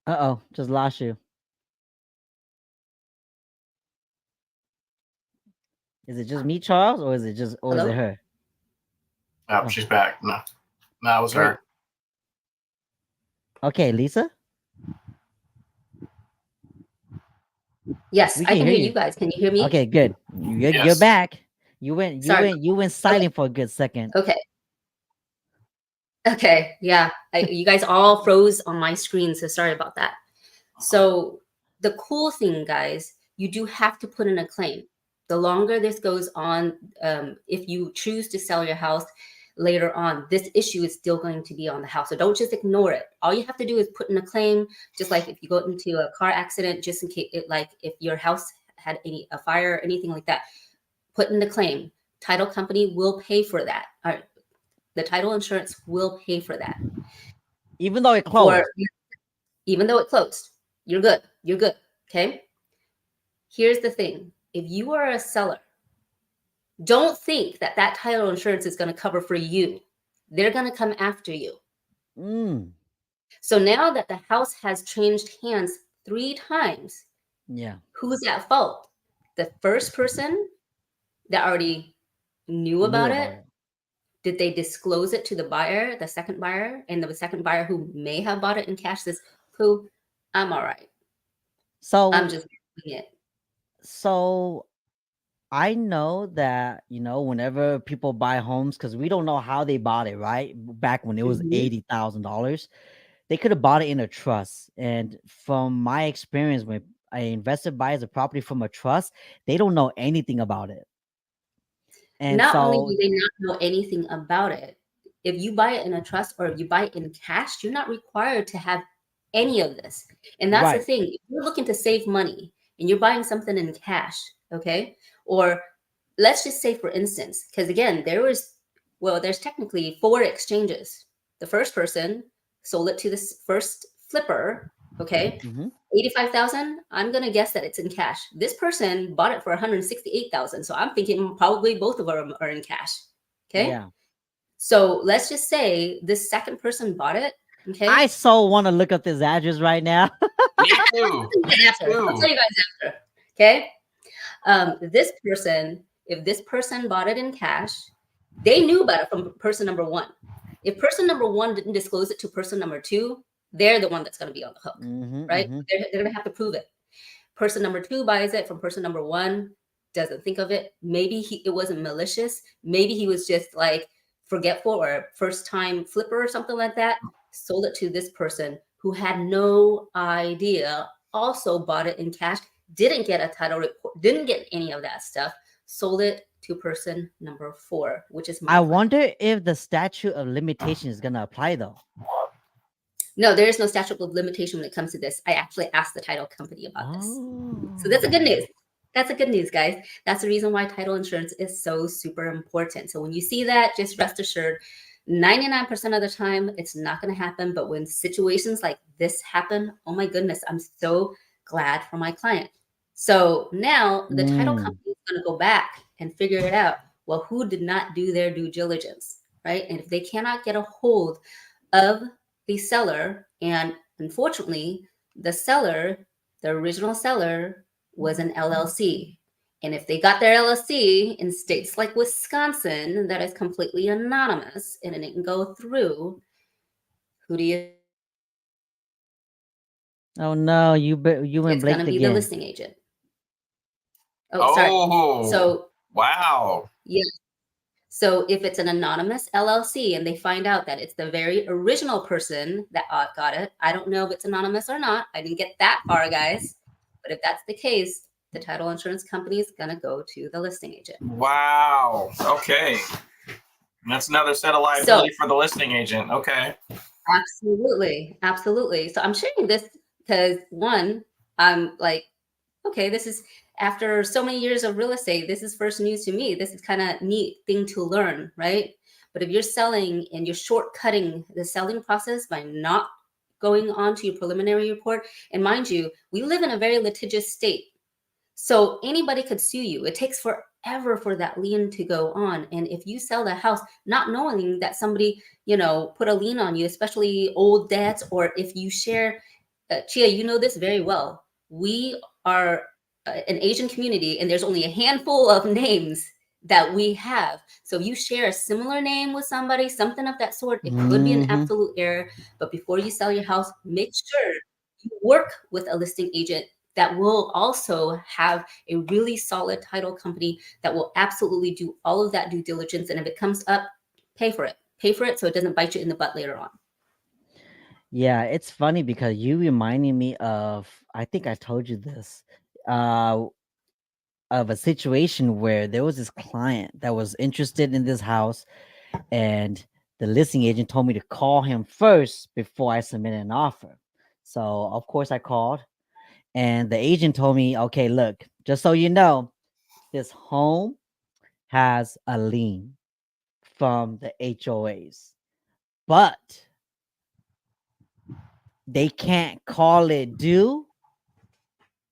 Uh-oh, just lost you. Is it just me, Charles, or is it just, or is Hello? it her? Oh, she's back. No, it was her. Okay, Lisa? Yes, We I can hear you. you guys. Can you hear me? Okay, good. You're Yes. back. You went silent Okay. for a good second. Okay. Yeah. You guys all froze on my screen, so sorry about that. So the cool thing, guys, you do have to put in a claim. The longer this goes on, if you choose to sell your house later on, this issue is still going to be on the house. So don't just ignore it. All you have to do is put in a claim, just like if you go into a car accident, just in case, like if your house had a fire or anything like that, put in the claim. Title company will pay for that. The title insurance will pay for that. Even though it closed. Even though it closed. You're good. You're good. Okay. Here's the thing. If you are a seller, don't think that that title insurance is going to cover for you. They're going to come after you. So now that the house has changed hands 3 times, who's at fault? The first person that already knew about it. Did they disclose it to the buyer, the second buyer, and the second buyer who may have bought it in cash says, "Pooh, I'm all right. So I'm just doing it." So I know that, whenever people buy homes, because we don't know how they bought it, right? Back when it was $80,000, they could have bought it in a trust. And from my experience, when an investor buys a property from a trust, they don't know anything about it. And not only do they not know anything about it, if you buy it in a trust or if you buy it in cash, you're not required to have any of this. And that's the thing. If you're looking to save money and you're buying something in cash, okay? Or let's just say, for instance, because again, there's technically 4 exchanges. The first person sold it to this first flipper, okay? 85,000. I'm gonna guess that it's in cash. This person bought it for 168,000. So I'm thinking probably both of them are in cash. Okay. Yeah. So let's just say this second person bought it. Okay. I so want to look up this address right now. Me too. I'll tell you guys after. Okay. This person, if this person bought it in cash, they knew about it from person number 1. If person number 1 didn't disclose it to person number 2, they're the one that's going to be on the hook, right? They're going to have to prove it. Person number 2 buys it from person number 1, doesn't think of it. Maybe it wasn't malicious. Maybe he was just like forgetful or first time flipper or something like that. Sold it to this person who had no idea, also bought it in cash, didn't get a title report, didn't get any of that stuff, sold it to person number 4, which is I wonder if the statute of limitation is going to apply though. No, there is no statute of limitation when it comes to this. I actually asked the title company about this. So that's a good news. That's a good news, guys. That's the reason why title insurance is so super important. So when you see that, just rest assured, 99% of the time, it's not going to happen. But when situations like this happen, oh my goodness, I'm so glad for my client. So now the title company is going to go back and figure it out. Well, who did not do their due diligence, right? And if they cannot get a hold of the seller, and unfortunately, the original seller was an LLC. And if they got their LLC in states like Wisconsin, that is completely anonymous and it didn't go through, who do you? Oh no, you went Blake again. It's going to be the listing agent. Oh, sorry. So wow. Yeah. So if it's an anonymous LLC and they find out that it's the very original person that got it, I don't know if it's anonymous or not. I didn't get that far, guys. But if that's the case, the title insurance company is going to go to the listing agent. Wow. Okay. That's another set of liability for the listing agent. Okay. Absolutely. Absolutely. So I'm sharing this because one, I'm like, okay, this is after so many years of real estate, this is first news to me. This is kind of neat thing to learn, right? But if you're selling and you're shortcutting the selling process by not going on to your preliminary report, and mind you, we live in a very litigious state. So anybody could sue you. It takes forever for that lien to go on. And if you sell the house not knowing that somebody, put a lien on you, especially old debts, or if you share, Chia, you know this very well. We are an Asian community, and there's only a handful of names that we have. So if you share a similar name with somebody, something of that sort, it could be an Mhm. absolute error. But before you sell your house, make sure you work with a listing agent that will also have a really solid title company that will absolutely do all of that due diligence. And if it comes up, pay for it. Pay for it so it doesn't bite you in the butt later on. Yeah, it's funny because you reminding me of, I think I told you this, uh, of a situation where there was this client that was interested in this house, and the listing agent told me to call him first before I submitted an offer. So of course I called, and the agent told me, okay, look, just so you know, this home has a lien from the HOAs, but they can't call it due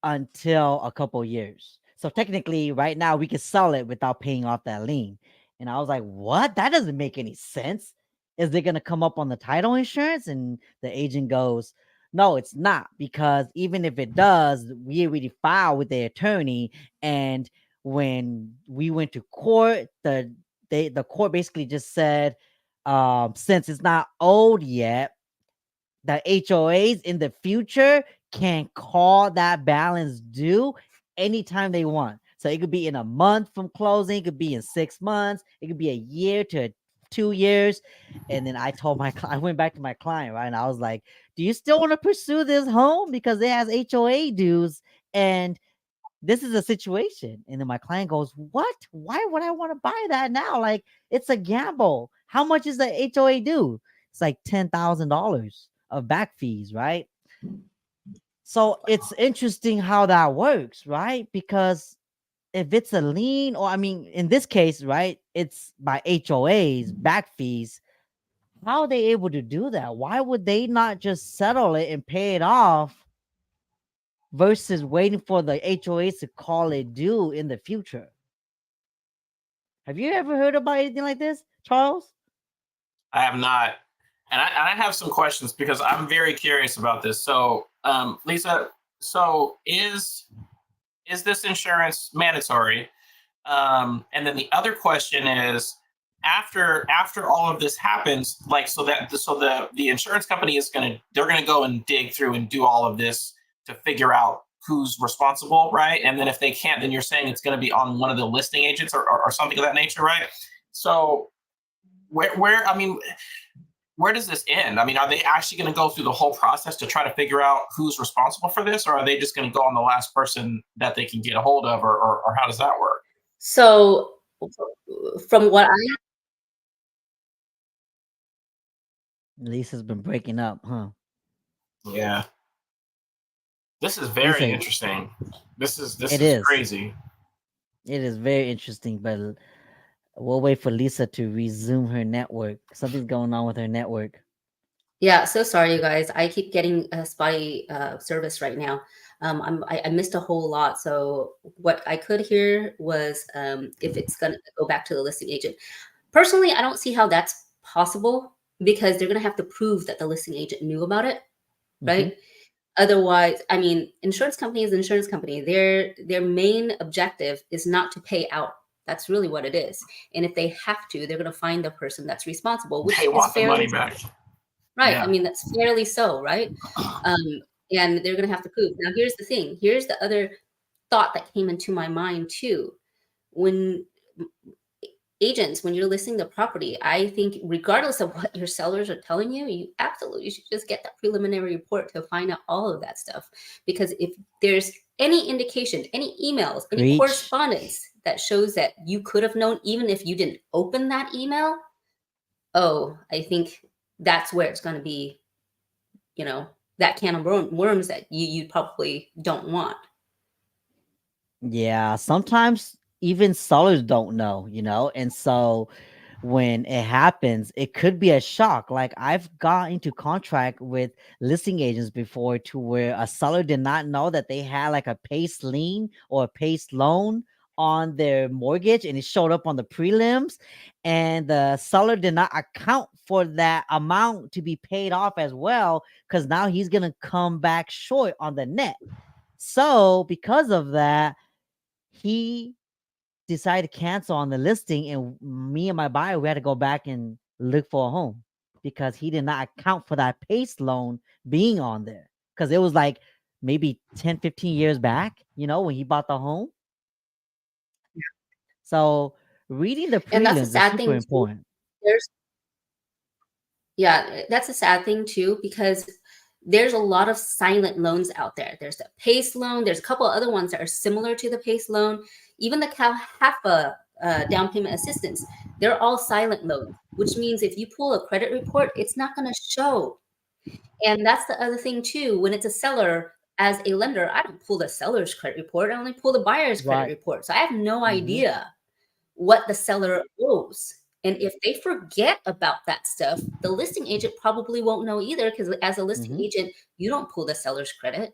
until a couple years. So technically, right now we can sell it without paying off that lien. And I was like, what? That doesn't make any sense. Is it going to come up on the title insurance? And the agent goes, no, it's not, because even if it does, we already filed with the attorney. And when we went to court, the court basically just said, since it's not owed yet, the HOAs in the future can call that balance due anytime they want. So it could be in a month from closing, it could be in 6 months, it could be a year to 2 years. And then I told I went back to my client, right? And I was like, do you still want to pursue this home? Because it has HOA dues, and this is a situation. And then my client goes, what? Why would I want to buy that now? Like, it's a gamble. How much is the HOA due? It's like $10,000 of back fees, right? So it's interesting how that works, right? Because if it's a lien, or I mean, in this case, right, it's by HOAs, back fees. How are they able to do that? Why would they not just settle it and pay it off versus waiting for the HOAs to call it due in the future? Have you ever heard about anything like this, Charles? I have not, and I have some questions because I'm very curious about this. So, Lisa, so is this insurance mandatory? And then the other question is, after all of this happens, like so the insurance company is they're gonna go and dig through and do all of this to figure out who's responsible, right? And then if they can't, then you're saying it's gonna be on one of the listing agents or something of that nature, right? So where I mean, where does this end? I mean, are they actually going to go through the whole process to try to figure out who's responsible for this, or are they just going to go on the last person that they can get a hold of, or how does that work? So from what I Lisa's been breaking up, huh? Yeah, this is very Lisa, interesting. This it is is. crazy. It is very interesting, but we'll wait for Lisa to resume her network. Something's going on with her network. Yeah, so sorry, you guys. I keep getting a spotty service right now. I missed a whole lot. So what I could hear was if it's going to go back to the listing agent. Personally, I don't see how that's possible because they're going to have to prove that the listing agent knew about it, right? Otherwise, I mean, insurance company is insurance company. Their main objective is not to pay out. That's really what it is. And if they have to, they're going to find the person that's responsible, which They is want the fairly money back. right. I Yeah. mean, that's fairly so, right? And they're going to have to prove. Now, here's the thing. Here's the other thought that came into my mind too. When agents, when you're listing the property, I think regardless of what your sellers are telling you, you absolutely should just get that preliminary report to find out all of that stuff. Because if there's any indication, any emails, any Preach. correspondence that shows that you could have known, even if you didn't open that email, oh, I think that's where it's going to be, that can of worms that you probably don't want. Yeah, sometimes even sellers don't know, and so when it happens, it could be a shock. Like I've got into contract with listing agents before to where a seller did not know that they had like a PACE lien or a PACE loan on their mortgage and it showed up on the prelims, and the seller did not account for that amount to be paid off as well, because now he's gonna come back short on the net. So because of that, he decided to cancel on the listing, and me and my buyer, we had to go back and look for a home because he did not account for that PACE loan being on there, because it was like maybe 10, 15 years back, when he bought the home. So reading the And that's a prelims is sad super thing too. important. There's Yeah, that's a sad thing too, because there's a lot of silent loans out there. There's the PACE loan. There's a couple of other ones that are similar to the PACE loan. Even the CalHAPA down payment assistance, they're all silent loans, which means if you pull a credit report, it's not going to show. And that's the other thing too. When it's a seller, as a lender, I don't pull the seller's credit report. I only pull the buyer's credit Right. report. So I have no Mm-hmm. idea what the seller owes. And if they forget about that stuff, the listing agent probably won't know either, because as a listing Mm-hmm. agent, you don't pull the seller's credit.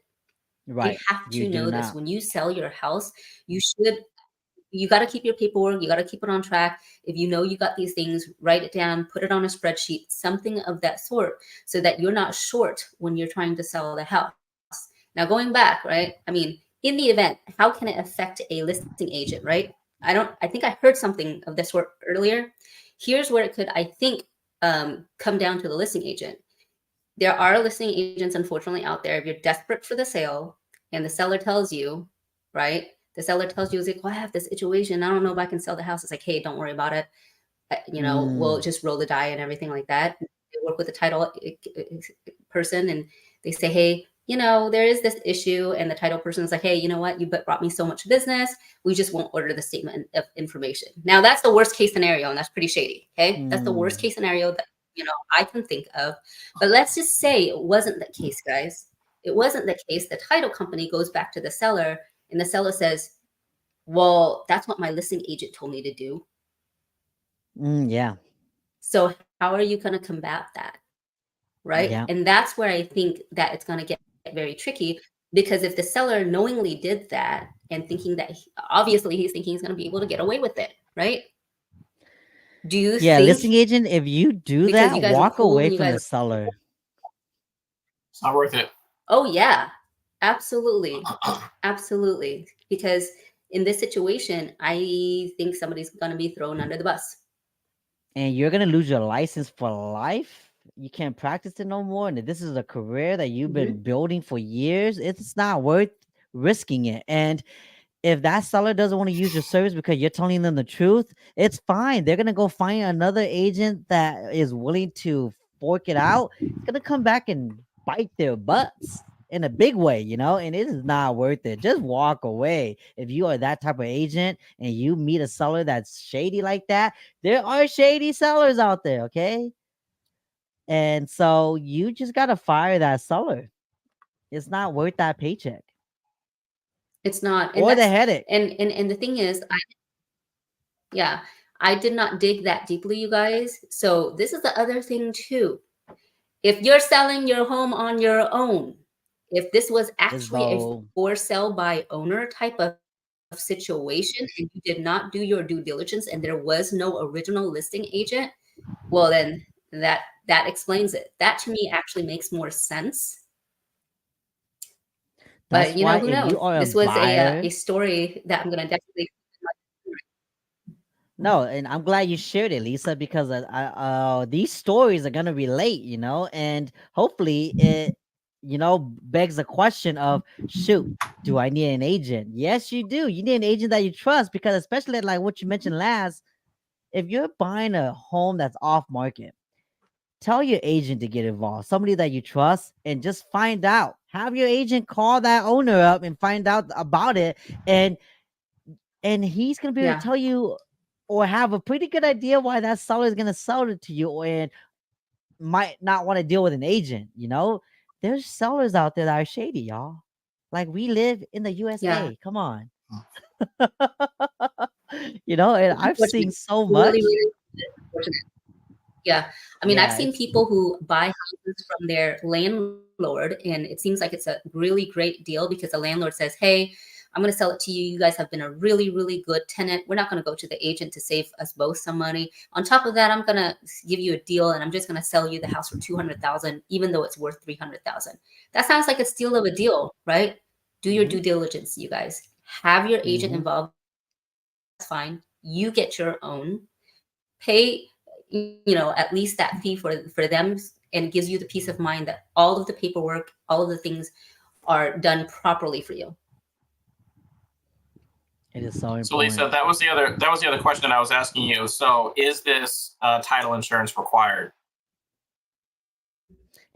They Right. have You to do know this. not. When you sell your house, you got to keep your paperwork, you got to keep it on track. If you know you got these things, write it down, put it on a spreadsheet, something of that sort, so that you're not short when you're trying to sell the house. Now, going back, right? I mean, in the event, how can it affect a listing agent, right? I think I heard something of this sort earlier. Here's where it could, I think, come down to the listing agent. There are listing agents, unfortunately, out there. If you're desperate for the sale and the seller tells you, right? The seller tells you, is like, well, I have this situation. I don't know if I can sell the house. It's like, hey, don't worry about it. We'll Mm. just roll the die and everything like that. They work with the title person and they say, hey, there is this issue. And the title person is like, hey, you know what? You brought me so much business. We just won't order the statement of information. Now, that's the worst case scenario, and that's pretty shady. Okay. That's the worst Mm. case scenario that, I can think of. But let's just say it wasn't the case, guys. It wasn't the case. The title company goes back to the seller and the seller says, well, that's what my listing agent told me to do. Yeah. So how are you going to combat that? Right. Yeah. And that's where I think that it's going to get very tricky, because if the seller knowingly did that and thinking that obviously he's thinking he's going to be able to get away with it, right? Do you Yeah, think, listing agent, if you do because you that, guys are walk cool away and you from guys the are, seller. It's not worth it. oh, yeah, absolutely. Absolutely. Because in this situation, I think somebody's going to be thrown under the bus. And you're gonna lose your license for life. You can't practice it no more. And if this is a career that you've Mhm. been building for years, it's not worth risking it. And if that seller doesn't want to use your service because you're telling them the truth, it's fine. They're gonna go find another agent that is willing to fork it out. It's gonna come back and bite their butts in a big way, and it is not worth it. Just walk away. If you are that type of agent and you meet a seller that's shady like that, there are shady sellers out there, okay? And so you just gotta fire that seller. It's not worth that paycheck It's not. And or the that's, headache. and the thing is, yeah, I did not dig that deeply, you guys. So this is the other thing too. If you're selling your home on your own, if this was As actually a though for sale by owner type of situation and you did not do your due diligence and there was no original listing agent, well then that explains it. That to me actually makes more sense. But that's why who if you knows? are a This was a buyer. story that I'm gonna definitely. No, and I'm glad you shared it, Lisa, because these stories are gonna relate, and hopefully it, begs the question of, shoot, do I need an agent? Yes, you do. You need an agent that you trust, because especially like what you mentioned last, if you're buying a home that's off market, tell your agent to get involved, somebody that you trust, and just find out. Have your agent call that owner up and find out about it, and he's gonna be able to Yeah. tell you or have a pretty good idea why that seller is gonna sell it to you, and might not want to deal with an agent. there's sellers out there that are shady, y'all. Like we live in the USA. Yeah. Come on. And I've seen Unfortunate. so much. Really, really unfortunate. Yeah. I mean, I've Yeah, seen it's people who buy houses from their landlord, and it seems like it's a really great deal because the landlord says, hey, I'm going to sell it to you. You guys have been a really, really good tenant. We're not going to go to the agent to save us both some money. On top of that, I'm going to give you a deal, and I'm just going to sell you the house for $200,000, even though it's worth $300,000. That sounds like a steal of a deal, right? Do your due diligence, you guys. Have your agent involved. That's fine. You get your own. Pay, at least that fee for them, and it gives you the peace of mind that all of the paperwork, all of the things are done properly for you. It is so important. So Lisa, that was the other question I was asking you. So is this title insurance required?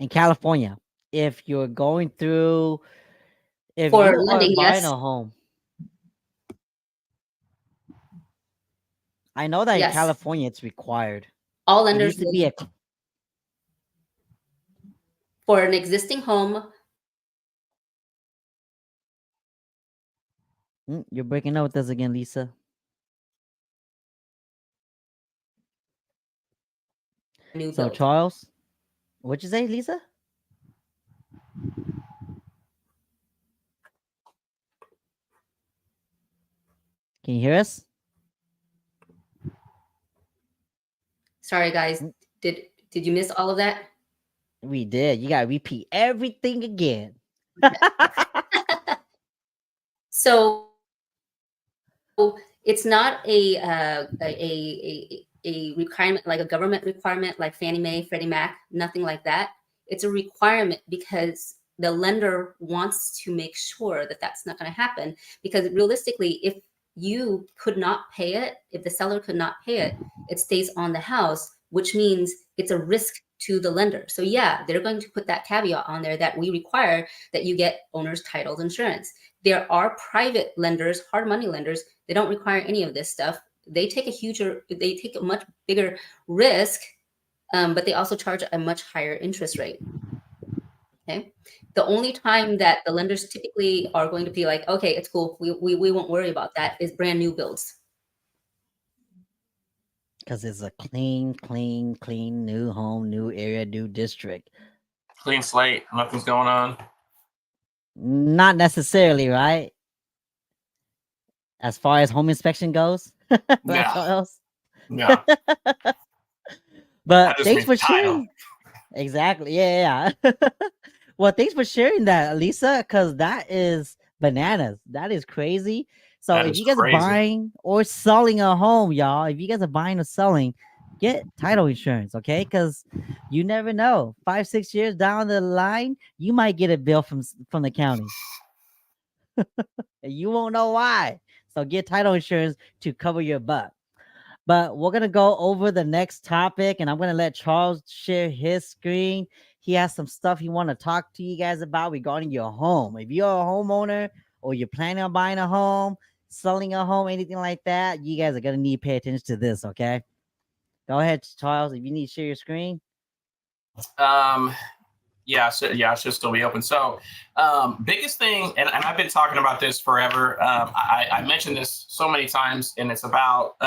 In California, if you're going through, if For you lending, are buying yes. a home, I know that in Yes. California it's required. All It lenders needs to be a for an existing home. You're breaking up with us again, Lisa. New So build. Charles, what'd you say, Lisa? Can you hear us? Sorry, guys. Did you miss all of that? We did. You gotta repeat everything again. So it's not a requirement, like a government requirement like Fannie Mae, Freddie Mac, nothing like that. It's a requirement because the lender wants to make sure that that's not going to happen. Because realistically, if you could not pay it, if the seller could not pay it, it stays on the house, which means it's a risk to the lender. So yeah, they're going to put that caveat on there that we require that you get owner's title insurance. There are private lenders, hard money lenders, they don't require any of this stuff. They take a much bigger risk, but they also charge a much higher interest rate. Okay. The only time that the lenders typically are going to be like, okay, it's cool, we won't worry about that, is brand new builds. Because it's a clean new home, new area, new district. Clean slate, nothing's going on. Not necessarily, right? As far as home inspection goes, right, Yeah. Charles? Yeah. But That just thanks for means title. sharing. Exactly. Yeah. Well, thanks for sharing that, Lisa, because that is bananas. That is crazy. So That if is you guys are crazy. buying or selling a home, y'all, if you guys are buying or selling, get title insurance, okay? Because you never know. 5-6 years down the line, you might get a bill from the county. And you won't know why. So get title insurance to cover your butt. But we're gonna go over the next topic, and I'm gonna let Charles share his screen. He has some stuff he want to talk to you guys about regarding your home. If you're a homeowner or you're planning on buying a home, selling a home, anything like that, you guys are gonna need to pay attention to this. Okay, go ahead, Charles. If you need to share your screen. Yeah, so yeah, it should still be open. So, biggest thing, and I've been talking about this forever. I mentioned this so many times, and it's about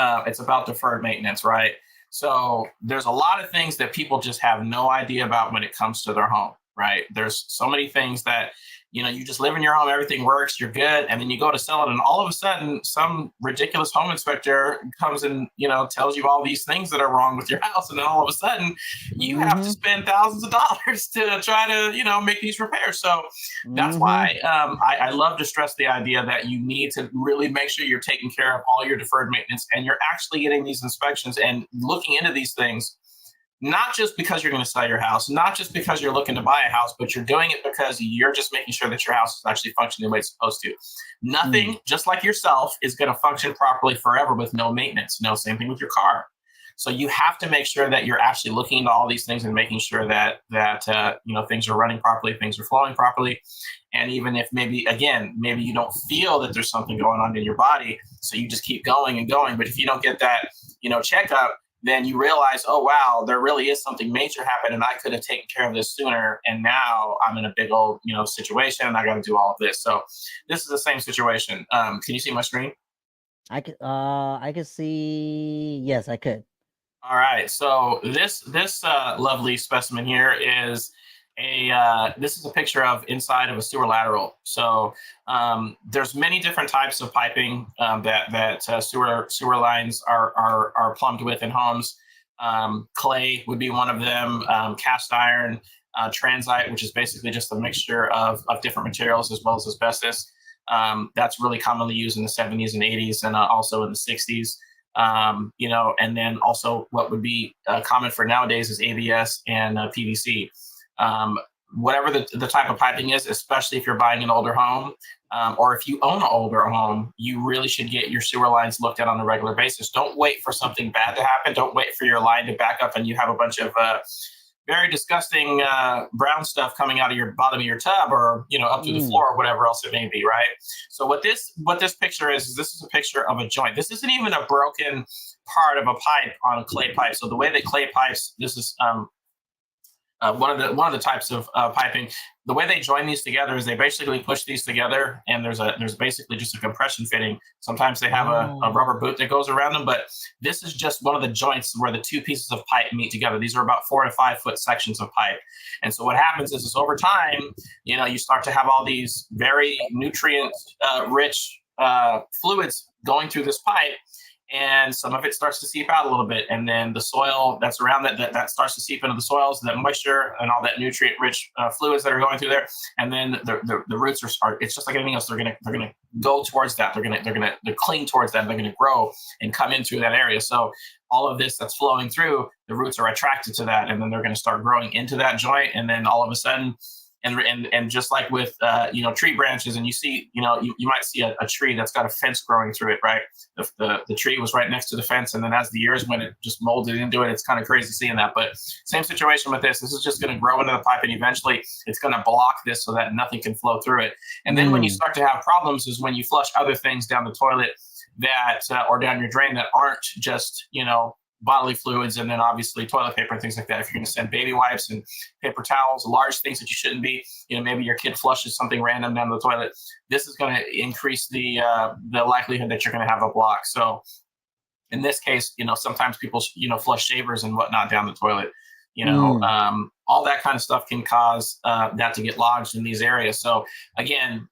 deferred maintenance, right? So there's a lot of things that people just have no idea about when it comes to their home, right? There's so many things that you just live in your home, everything works, you're good, and then you go to sell it, and all of a sudden, some ridiculous home inspector comes and tells you all these things that are wrong with your house, and then all of a sudden, you have to spend thousands of dollars to try to make these repairs. So that's why I love to stress the idea that you need to really make sure you're taking care of all your deferred maintenance, and you're actually getting these inspections and looking into these things. Not just because you're going to sell your house, not just because you're looking to buy a house, but you're doing it because you're just making sure that your house is actually functioning the way it's supposed to. Nothing, just like yourself, is going to function properly forever with no maintenance. Same thing with your car. So you have to make sure that you're actually looking into all these things and making sure that things are running properly, things are flowing properly. And even if maybe you don't feel that there's something going on in your body, so you just keep going and going. But if you don't get that checkup, then you realize, oh wow, there really is something major happened, and I could have taken care of this sooner. And now I'm in a big old, situation, and I got to do all of this. So this is the same situation. Can you see my screen? I could see. Yes, I could. All right. So this lovely specimen here is this is a picture of inside of a sewer lateral. So there's many different types of piping that sewer lines are plumbed with in homes. Clay would be one of them. Cast iron, transite, which is basically just a mixture of different materials as well as asbestos. That's really commonly used in the 70s and 80s, and also in the 60s. And then also what would be common for nowadays is ABS and PVC. Whatever the type of piping is, especially if you're buying an older home, or if you own an older home, you really should get your sewer lines looked at on a regular basis. Don't wait for something bad to happen. Don't wait for your line to back up and you have a bunch of very disgusting brown stuff coming out of your bottom of your tub, or up to the floor, or whatever else it may be, right? So what this picture is this is a picture of a joint. This isn't even a broken part of a pipe on a clay pipe. So the way that clay pipes, this is one of the types of piping. The way they join these together is they basically push these together, and there's basically just a compression fitting. Sometimes they have a rubber boot that goes around them, but this is just one of the joints where the two pieces of pipe meet together. These are about 4 to 5 foot sections of pipe, and so what happens is over time, you start to have all these very nutrient rich fluids going through this pipe. And some of it starts to seep out a little bit, and then the soil that's around that starts to seep into the soils, that moisture and all that nutrient-rich fluids that are going through there, and then the roots are. It's just like anything else. They're gonna go towards that. They're cling towards that. They're gonna grow and come in through that area. So all of this that's flowing through, the roots are attracted to that, and then they're gonna start growing into that joint, and then all of a sudden. And just like with tree branches, and you see you might see a tree that's got a fence growing through it, right? The tree was right next to the fence, and then as the years went, it just molded into it. It's kind of crazy seeing that, but same situation with this. This is just going to grow into the pipe, and eventually it's going to block this so that nothing can flow through it. And then when you start to have problems is when you flush other things down the toilet that or down your drain that aren't just bodily fluids, and then obviously toilet paper and things like that. If you're going to send baby wipes and paper towels, large things that you shouldn't be, maybe your kid flushes something random down the toilet, this is going to increase the likelihood that you're going to have a block. So in this case, sometimes people, flush shavers and whatnot down the toilet, all that kind of stuff can cause that to get lodged in these areas. So again,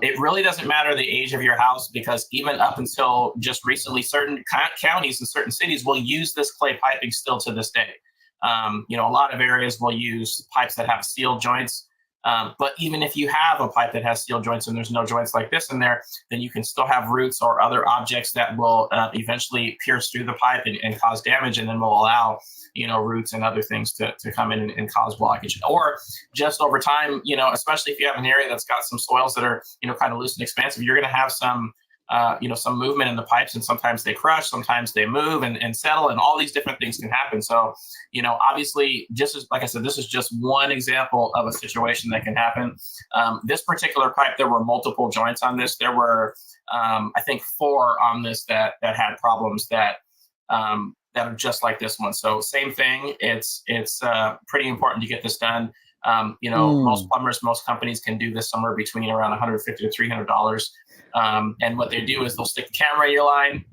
it really doesn't matter the age of your house, because even up until just recently, certain counties and certain cities will use this clay piping still to this day. A lot of areas will use pipes that have sealed joints. But even if you have a pipe that has steel joints and there's no joints like this in there, then you can still have roots or other objects that will eventually pierce through the pipe and cause damage, and then will allow roots and other things to come in and cause blockage. Or just over time, especially if you have an area that's got some soils that are kind of loose and expansive, you're going to have some movement in the pipes, and sometimes they crush, sometimes they move and settle, and all these different things can happen. So, obviously, just as like I said, this is just one example of a situation that can happen. This particular pipe, there were multiple joints on this. There were, I think, 4 on this that had problems that are just like this one. So same thing. It's pretty important to get this done. Most plumbers, most companies can do this somewhere between around $150 to $300. And what they do is they'll stick the camera in your line,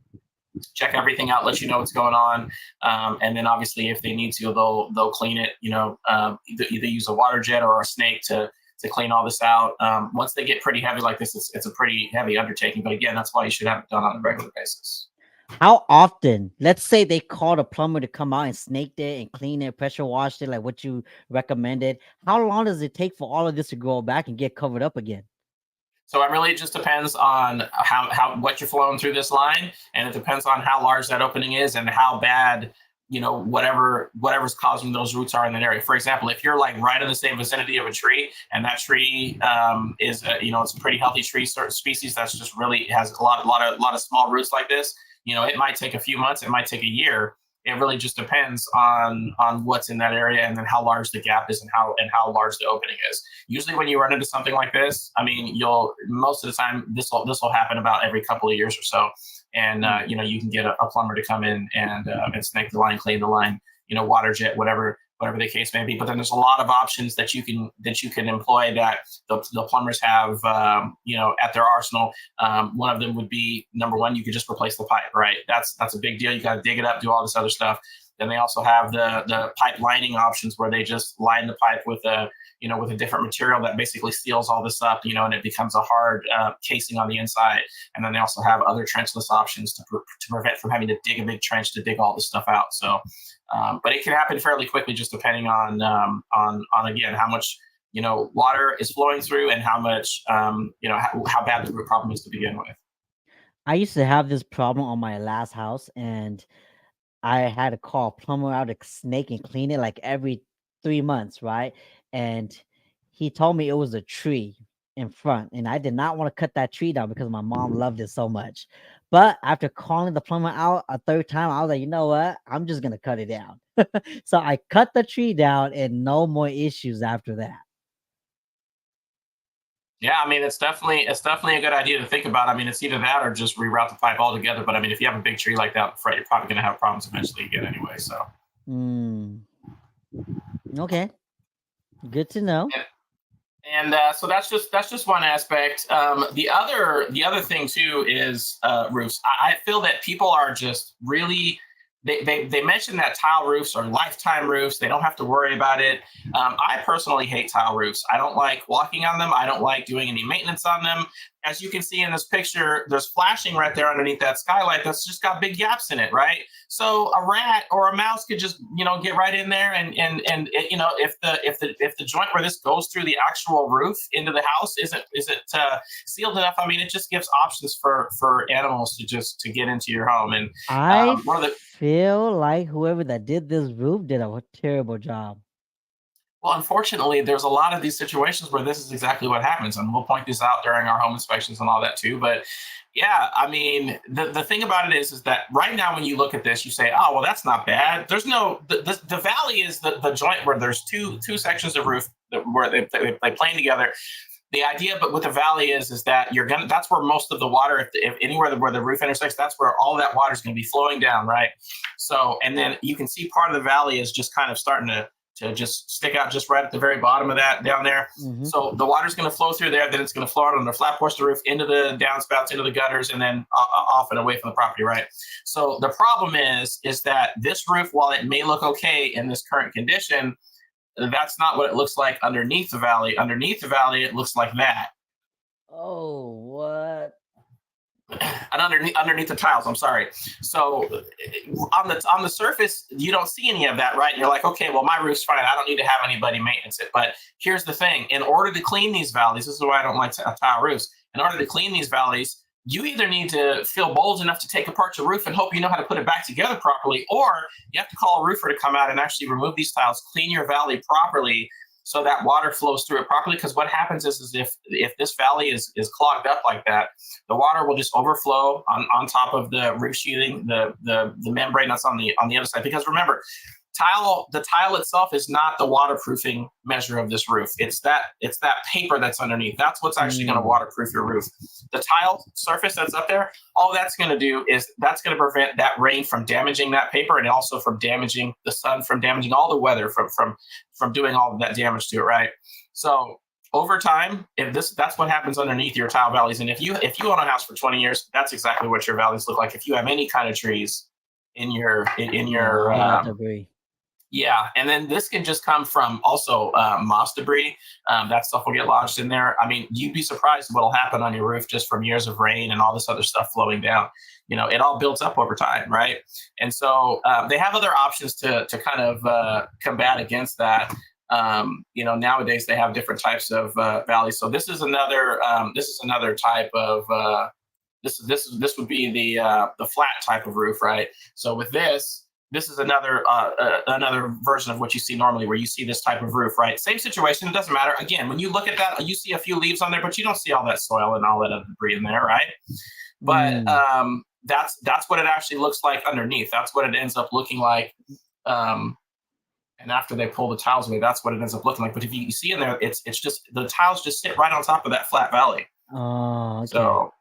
check everything out, let you know what's going on, and then obviously if they need to, they'll clean it. Either use a water jet or a snake to clean all this out. Once they get pretty heavy like this, it's a pretty heavy undertaking. But again, that's why you should have it done on a regular basis. How often? Let's say they called a plumber to come out and snaked it and clean it, pressure washed it, like what you recommended. How long does it take for all of this to go back and get covered up again? So it really just depends on how what you're flowing through this line, and it depends on how large that opening is and how bad whatever's causing those roots are in that area. For example, if you're like right in the same vicinity of a tree, and that tree is it's a pretty healthy tree, certain species that's just really has a lot of small roots like this. It might take a few months, it might take a year. It really just depends on what's in that area, and then how large the gap is and how large the opening is. Usually when you run into something like this, I mean, most of the time this will happen about every couple of years or so. and you can get a plumber to come in and snake the line, clean the line, water jet, whatever the case may be. But then there's a lot of options that you can employ that the plumbers have at their arsenal. One of them would be, number one, you could just replace the pipe, right? That's a big deal. You got to dig it up, do all this other stuff. Then they also have the pipe lining options, where they just line the pipe with a different material that basically seals all this up, and it becomes a hard casing on the inside. And then they also have other trenchless options to prevent from having to dig a big trench to dig all this stuff out. So, but it can happen fairly quickly, just depending on again how much water is flowing through and how much how bad the root problem is to begin with. I used to have this problem on my last house, and I had to call a plumber out to snake and clean it like every 3 months, right? And he told me it was a tree in front, and I did not want to cut that tree down because my mom loved it so much. But after calling the plumber out a third time, I was like, you know what? I'm just gonna cut it down. So I cut the tree down, and no more issues after that. Yeah, I mean, it's definitely a good idea to think about. I mean, it's either that or just reroute the pipe altogether. But I mean, if you have a big tree like that in front, you're probably going to have problems eventually again anyway. So. Okay. Good to know. And so that's just one aspect. The other thing too is roofs. I feel that people are just really. They mentioned that tile roofs are lifetime roofs. They don't have to worry about it. I personally hate tile roofs. I don't like walking on them. I don't like doing any maintenance on them. As you can see in this picture, there's flashing right there underneath that skylight that's just got big gaps in it, right? So a rat or a mouse could just get right in there, and if the joint where this goes through the actual roof into the house isn't sealed enough, I mean, it just gives options for animals to get into your home. And I feel like whoever that did this roof did a terrible job. Well, unfortunately, there's a lot of these situations where this is exactly what happens, and we'll point this out during our home inspections and all that too. But yeah, I mean, the thing about it is that right now when you look at this, you say, oh, well, that's not bad. There's no the valley is the joint where there's two sections of roof where they plane together. The idea, but with the valley is that that's where most of the water, if anywhere where the roof intersects, that's where all that water is going to be flowing down, right? So, and then you can see part of the valley is just kind of starting to just stick out just right at the very bottom of that down there. Mm-hmm. So the water's going to flow through there, then it's going to flow out on the flat portion of the roof into the downspouts, into the gutters, and then off and away from the property, right? So the problem is that this roof, while it may look okay in this current condition, that's not what it looks like underneath the valley. Underneath the valley, it looks like that. Oh, what? And underneath the tiles, I'm sorry. So on the surface, you don't see any of that, right? And you're like, okay, well, my roof's fine. I don't need to have anybody maintenance it. But here's the thing. In order to clean these valleys, this is why I don't like tile roofs. In order to clean these valleys, you either need to feel bold enough to take apart your roof and hope you know how to put it back together properly, or you have to call a roofer to come out and actually remove these tiles, clean your valley properly so that water flows through it properly. Because what happens is if this valley is clogged up like that, the water will just overflow on top of the roof sheathing, the membrane that's on the other side. Because remember, the tile itself is not the waterproofing measure of this roof. It's that paper that's underneath. That's what's actually going to waterproof your roof. The tile surface that's up there, all that's going to do is that's going to prevent that rain from damaging that paper, and also from damaging the sun, from damaging all the weather, from doing all of that damage to it, right? So over time, that's what happens underneath your tile valleys. And if you own a house for 20 years, that's exactly what your valleys look like. If you have any kind of trees in your debris. Yeah, and then this can just come from also moss debris. That stuff will get lodged in there. I mean, you'd be surprised what'll happen on your roof just from years of rain and all this other stuff flowing down. It all builds up over time, right? And so they have other options to kind of combat against that. Nowadays they have different types of valleys. So this is another type of this would be the flat type of roof, right? So with this is another version of what you see normally, where you see this type of roof, right? Same situation. It doesn't matter. Again, when you look at that, you see a few leaves on there, but you don't see all that soil and all that other debris in there, right? But that's what it actually looks like underneath. That's what it ends up looking like. And after they pull the tiles away, that's what it ends up looking like. But if you see in there, it's just the tiles just sit right on top of that flat valley. Oh, okay. So.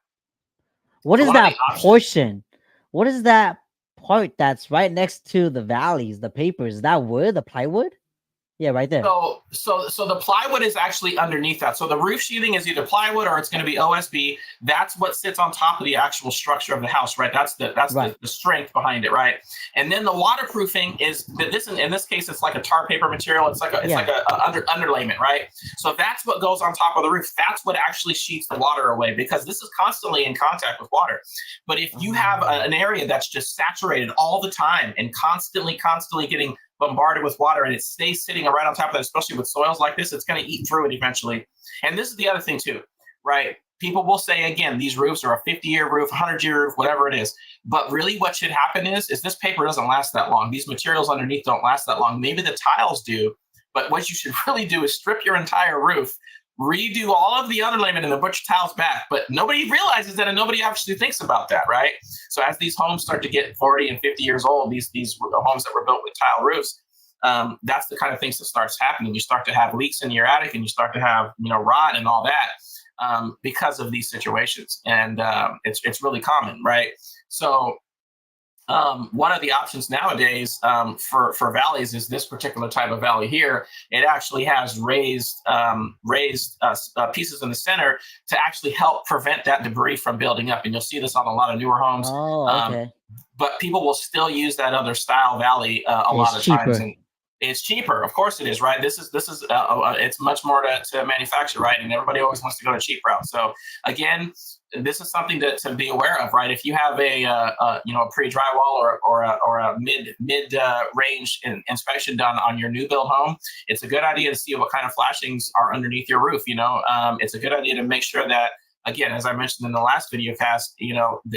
What A is lot of that the options. portion? What is that part that's right next to the valleys, the papers? Is that wood, the plywood? Yeah, right there. So the plywood is actually underneath that. So the roof sheathing is either plywood or it's going to be OSB. That's what sits on top of the actual structure of the house, right? That's Right. the strength behind it, right? And then the waterproofing is this in this case it's like a tar paper material. It's like Yeah. a underlayment, right? So that's what goes on top of the roof. That's what actually sheets the water away because this is constantly in contact with water. But if you have an area that's just saturated all the time and constantly getting bombarded with water and it stays sitting right on top of that, especially with soils like this, it's going to eat through it eventually. And this is the other thing too, right? People will say again, these roofs are a 50-year roof, 100-year roof, whatever it is. But really what should happen is this paper doesn't last that long. These materials underneath don't last that long. Maybe the tiles do, but what you should really do is strip your entire roof, redo all of the underlayment and then put your tiles back. But nobody realizes that and nobody actually thinks about that, right? So as these homes start to get 40 and 50 years old, these homes that were built with tile roofs, that's the kind of things that starts happening. You start to have leaks in your attic and you start to have, rot and all that because of these situations. And it's really common, right? So one of the options nowadays for valleys is this particular type of valley here. It actually has raised pieces in the center to actually help prevent that debris from building up. And you'll see this on a lot of newer homes. Oh, okay. But people will still use that other style valley a lot of times. And it's cheaper. Of course it is, right? This is it's much more to manufacture, right? And everybody always wants to go to cheap route. So again, this is something to be aware of, right? If you have a pre-drywall or a mid range inspection done on your new build home, it's a good idea to see what kind of flashings are underneath your roof. It's a good idea to make sure that, again, as I mentioned in the last video cast,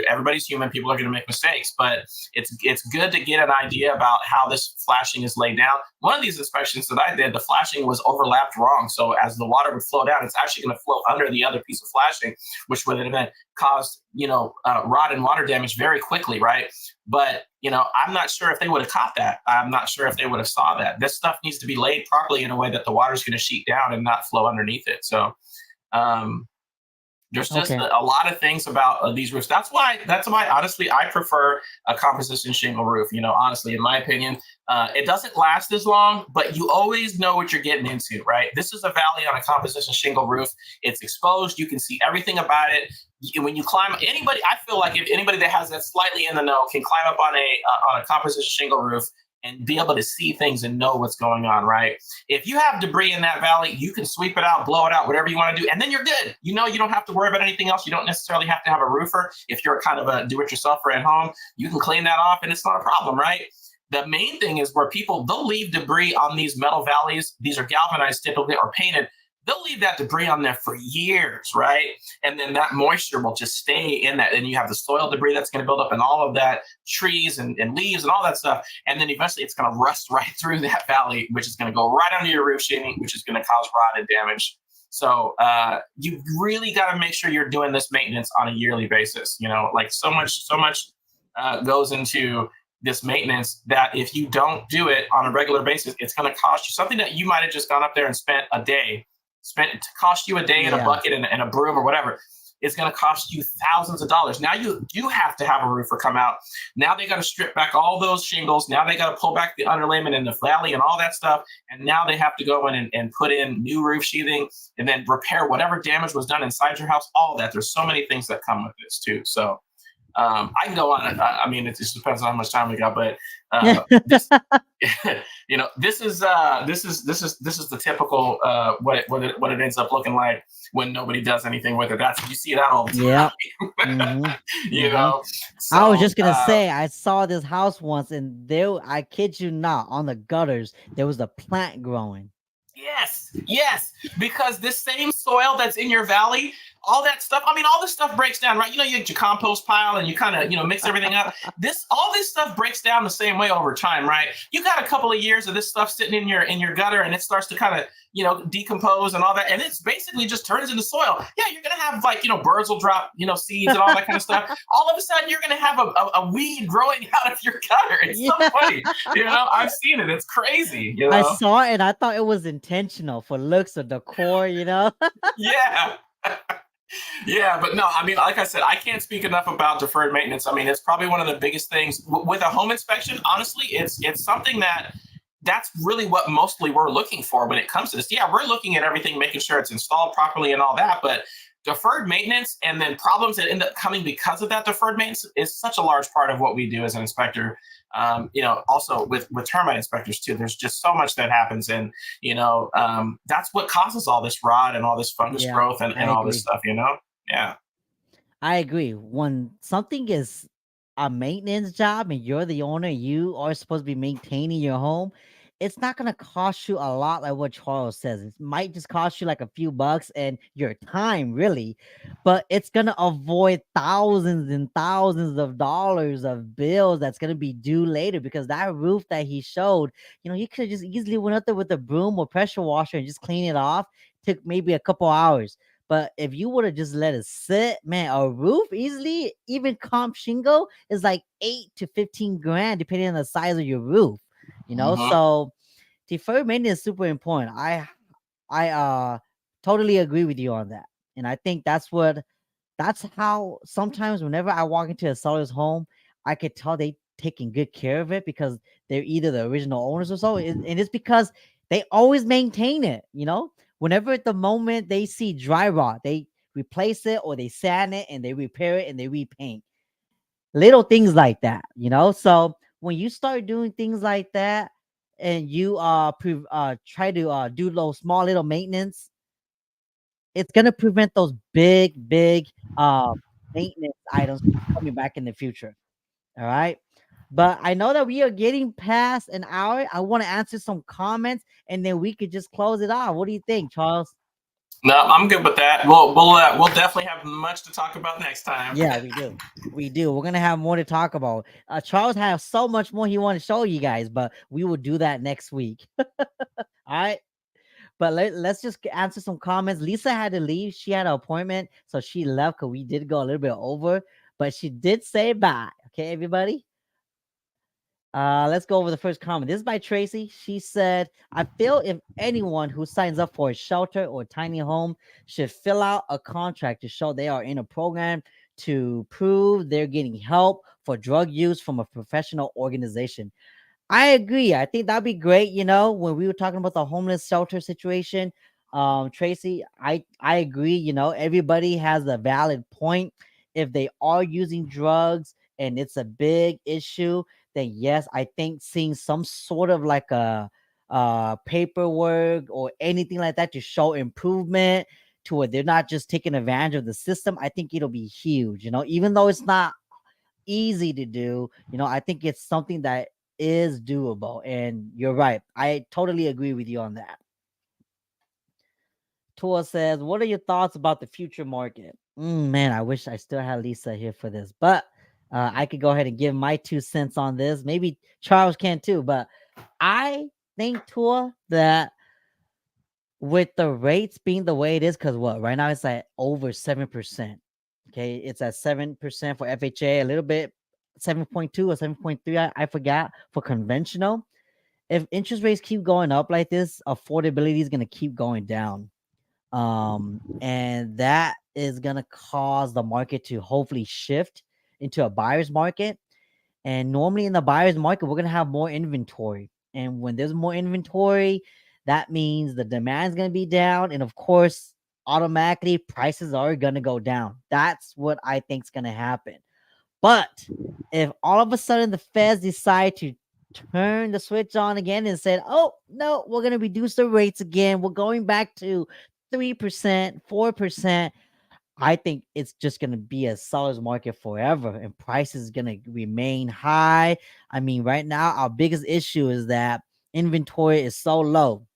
everybody's human. People are going to make mistakes, but it's good to get an idea about how this flashing is laid down. One of these inspections that I did, the flashing was overlapped wrong. So as the water would flow down, it's actually going to flow under the other piece of flashing, which would have been caused, rot and water damage very quickly, right? But, I'm not sure if they would have caught that. I'm not sure if they would have saw that. This stuff needs to be laid properly in a way that the water is going to sheet down and not flow underneath it. So, there's just a lot of things about these roofs. That's why, honestly, I prefer a composition shingle roof. Honestly, in my opinion, it doesn't last as long, but you always know what you're getting into, right? This is a valley on a composition shingle roof. It's exposed. You can see everything about it. When you climb, I feel like if anybody that has that slightly in the know can climb up on a composition shingle roof and be able to see things and know what's going on, right? If you have debris in that valley, you can sweep it out, blow it out, whatever you want to do, and then you're good. You don't have to worry about anything else. You don't necessarily have to have a roofer. If you're kind of a do-it-yourselfer at home, you can clean that off and it's not a problem, right? The main thing is where they'll leave debris on these metal valleys. These are galvanized typically or painted. They'll leave that debris on there for years, right? And then that moisture will just stay in that. And you have the soil debris that's going to build up in all of that, trees and leaves and all that stuff. And then eventually it's going to rust right through that valley, which is going to go right under your roof sheeting, which is going to cause rot and damage. So you really got to make sure you're doing this maintenance on a yearly basis. So much goes into this maintenance that if you don't do it on a regular basis, it's going to cost you something that you might have just gone up there and spent to cost you a day in a bucket and a broom or whatever. It's going to cost you thousands of dollars. Now you have to have a roofer come out. Now they got to strip back all those shingles. Now they got to pull back the underlayment in the valley and all that stuff. And now they have to go in and put in new roof sheathing and then repair whatever damage was done inside your house. All that. There's so many things that come with this too. So I can go on. I mean, it just depends on how much time we got, but this, this is the typical what it ends up looking like when nobody does anything with it. You see that all the time. Yeah. Mm-hmm. So, I was just gonna say, I saw this house once, and I kid you not, on the gutters there was a plant growing. Yes, because this same soil that's in your valley, all that stuff, all this stuff breaks down, right? You get your compost pile and you kind of, mix everything up. All this stuff breaks down the same way over time, right? You got a couple of years of this stuff sitting in your gutter and it starts to kind of, decompose and all that. And it's basically just turns into soil. Yeah, you're going to have birds will drop, seeds and all that kind of stuff. All of a sudden you're going to have a weed growing out of your gutter. It's so funny. I've seen it. It's crazy. I saw it and I thought it was intentional for looks or decor, Yeah. Yeah, but no, I mean, like I said, I can't speak enough about deferred maintenance. I mean, it's probably one of the biggest things with a home inspection. Honestly, it's something that's really what mostly we're looking for when it comes to this. Yeah, we're looking at everything, making sure it's installed properly and all that, but deferred maintenance and then problems that end up coming because of that deferred maintenance is such a large part of what we do as an inspector. Also with termite inspectors too, there's just so much that happens, and that's what causes all this rot and all this fungus Yeah, growth and I all this agree. stuff. Yeah. I agree. When something is a maintenance job and you're the owner, you are supposed to be maintaining your home. It's not going to cost you a lot, like what Charles says. It might just cost you like a few bucks and your time, really, but it's going to avoid thousands and thousands of dollars of bills that's going to be due later, because that roof that he showed, he could have just easily went up there with a broom or pressure washer and just clean it off. Took maybe a couple hours. But if you would have just let it sit, man, a roof easily, even comp shingle is like 8 to 15 grand, depending on the size of your roof. Hmm. So deferred maintenance is super important. I totally agree with you on that. And I think that's how sometimes whenever I walk into a seller's home, I could tell they taking good care of it because they're either the original owners or so. And it's because they always maintain it. Whenever at the moment they see dry rot, they replace it or they sand it and they repair it and they repaint. Little things like that. So when you start doing things like that and you try to do those small little maintenance, it's gonna prevent those big uh maintenance items from coming back in the future. All right. But I know that we are getting past an hour. I want to answer some comments and then we could just close it off. What do you think, Charles? No, I'm good with that. We'll definitely have much to talk about next time. Yeah, we do. We do. We're gonna have more to talk about. Charles has so much more he want to show you guys, but we will do that next week. All right. But let's just answer some comments. Lisa had to leave. She had an appointment, so she left because we did go a little bit over, but she did say bye. Okay, everybody. Let's go over the first comment. This is by Tracy. She said, I feel if anyone who signs up for a shelter or tiny home should fill out a contract to show they are in a program to prove they're getting help for drug use from a professional organization. I agree. I think that'd be great. When we were talking about the homeless shelter situation, Tracy, I agree. Everybody has a valid point. If they are using drugs and it's a big issue, then yes, I think seeing some sort of like a paperwork or anything like that to show improvement to where they're not just taking advantage of the system, I think it'll be huge. Even though it's not easy to do. I think it's something that is doable. And you're right. I totally agree with you on that. Tua says, what are your thoughts about the future market? Man, I wish I still had Lisa here for this, but I could go ahead and give my 2 cents on this. Maybe Charles can too, but I think, Tua, that with the rates being the way it is, because what right now it's at over 7%. Okay, it's at 7% for FHA, a little bit 7.2 or 7.3. I forgot for conventional. If interest rates keep going up like this, affordability is gonna keep going down. And that is gonna cause the market to hopefully shift into a buyer's market. And normally in the buyer's market, we're gonna have more inventory. And when there's more inventory, that means the demand is gonna be down. And of course, automatically prices are gonna go down. That's what I think is gonna happen. But if all of a sudden the Feds decide to turn the switch on again and said, oh no, we're gonna reduce the rates again, we're going back to 3%, 4%. I think it's just going to be a seller's market forever and prices going to remain high. I mean, right now, our biggest issue is that inventory is so low.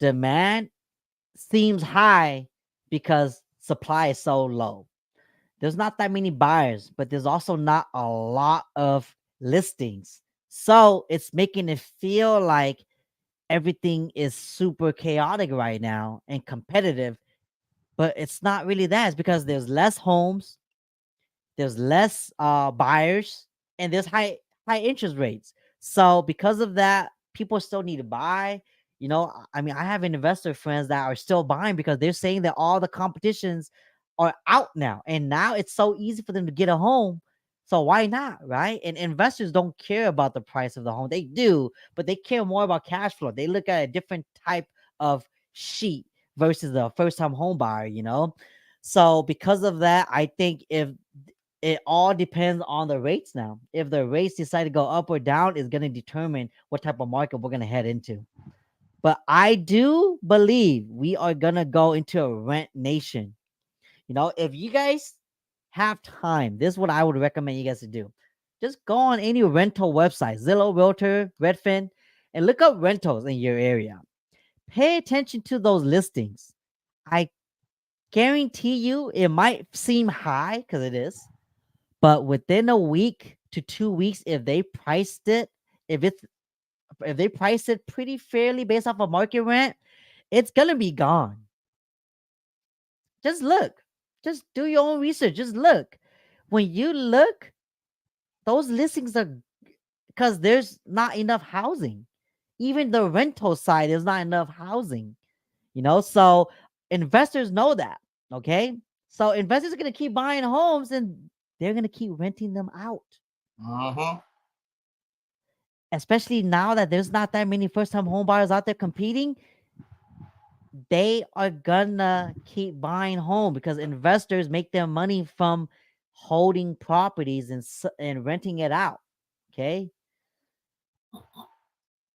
Demand seems high because supply is so low. There's not that many buyers, but there's also not a lot of listings. So it's making it feel like everything is super chaotic right now and competitive, but it's not really that. It's because there's less homes, there's less buyers, and there's high interest rates. So because of that, people still need to buy. You know, I mean, I have investor friends that are still buying because they're saying that all the competitions are out now, and now it's so easy for them to get a home. So why not, right? And investors don't care about the price of the home. They do, but they care more about cash flow. They look at a different type of sheet versus the first time home buyer, you know? So because of that, I think if it all depends on the rates now. If the rates decide to go up or down, is going to determine what type of market we're going to head into. But I do believe we are going to go into a rent nation. You know, if you guys have time, this is what I would recommend you guys to do. Just go on any rental website, Zillow, Realtor, Redfin, and look up rentals in your area. Pay attention to those listings. I guarantee you it might seem high because it is, but within a week to 2 weeks, if it's if they price it pretty fairly based off of market rent, it's gonna be gone. Just look. Just do your own research. Just look. When you look, those listings are because there's not enough housing. Even the rental side is not enough housing. You know, so investors know that. Okay. So investors are gonna keep buying homes and they're gonna keep renting them out. Uh-huh. Especially now that there's not that many first time home buyers out there competing, they are gonna keep buying home because investors make their money from holding properties and renting it out. Okay.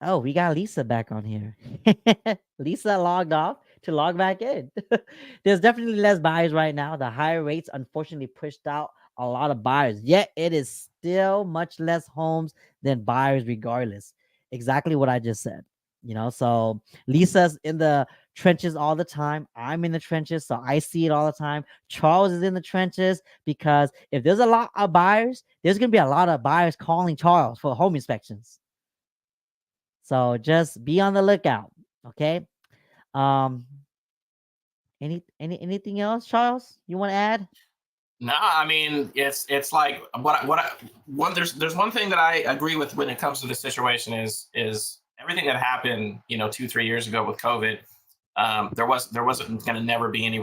Oh, we got Lisa back on here. Lisa logged off to log back in. There's definitely less buyers right now. The higher rates unfortunately pushed out a lot of buyers, yet it is still much less homes than buyers, regardless. Exactly what I just said. You know, so Lisa's in the trenches all the time. I'm in the trenches, so I see it all the time. Charles is in the trenches because if there's a lot of buyers, there's gonna be a lot of buyers calling Charles for home inspections. So just be on the lookout. Okay. Um anything else, Charles? You want to add? No, I mean it's like one there's one thing that I agree with when it comes to this situation is everything that happened 2-3 years ago with COVID. There wasn't going to never be any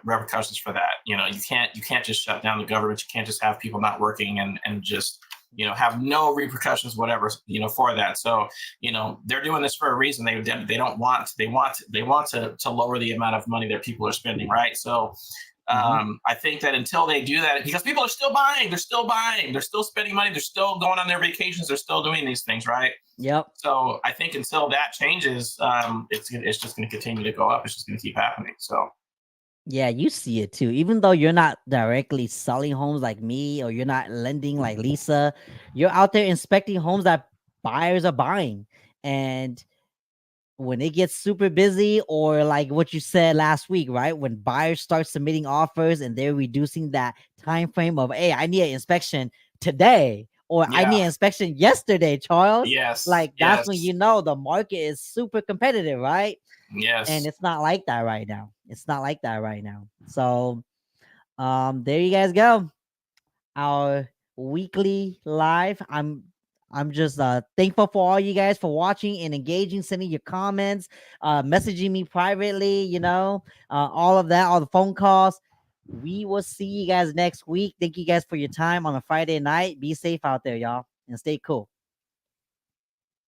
repercussions for that. You can't just shut down the government. You can't just have people not working and just have no repercussions whatever for that. So they're doing this for a reason. They want to lower the amount of money that people are spending, right? So I think that until they do that, because people are still buying, they're still spending money, they're still going on their vacations, they're still doing these things, right? Yep. So I think until that changes, it's just going to continue to go up. It's just going to keep happening. So Yeah, you see it too. Even though you're not directly selling homes like me or you're not lending like Lisa, you're out there inspecting homes that buyers are buying. And when it gets super busy, or like what you said last week, right? When buyers start submitting offers and they're reducing that time frame of, hey, I need an inspection today, or I need yeah, an inspection yesterday, Charles. yes, Like that's when yes, you know the market is super competitive, right? And yes. it's not like that right now. It's not like that right now. So there you guys go. Our weekly live. I'm just thankful for all you guys for watching and engaging, sending your comments, messaging me privately, all of that, all the phone calls. We will see you guys next week. Thank you guys for your time on a Friday night. Be safe out there, y'all, and stay cool.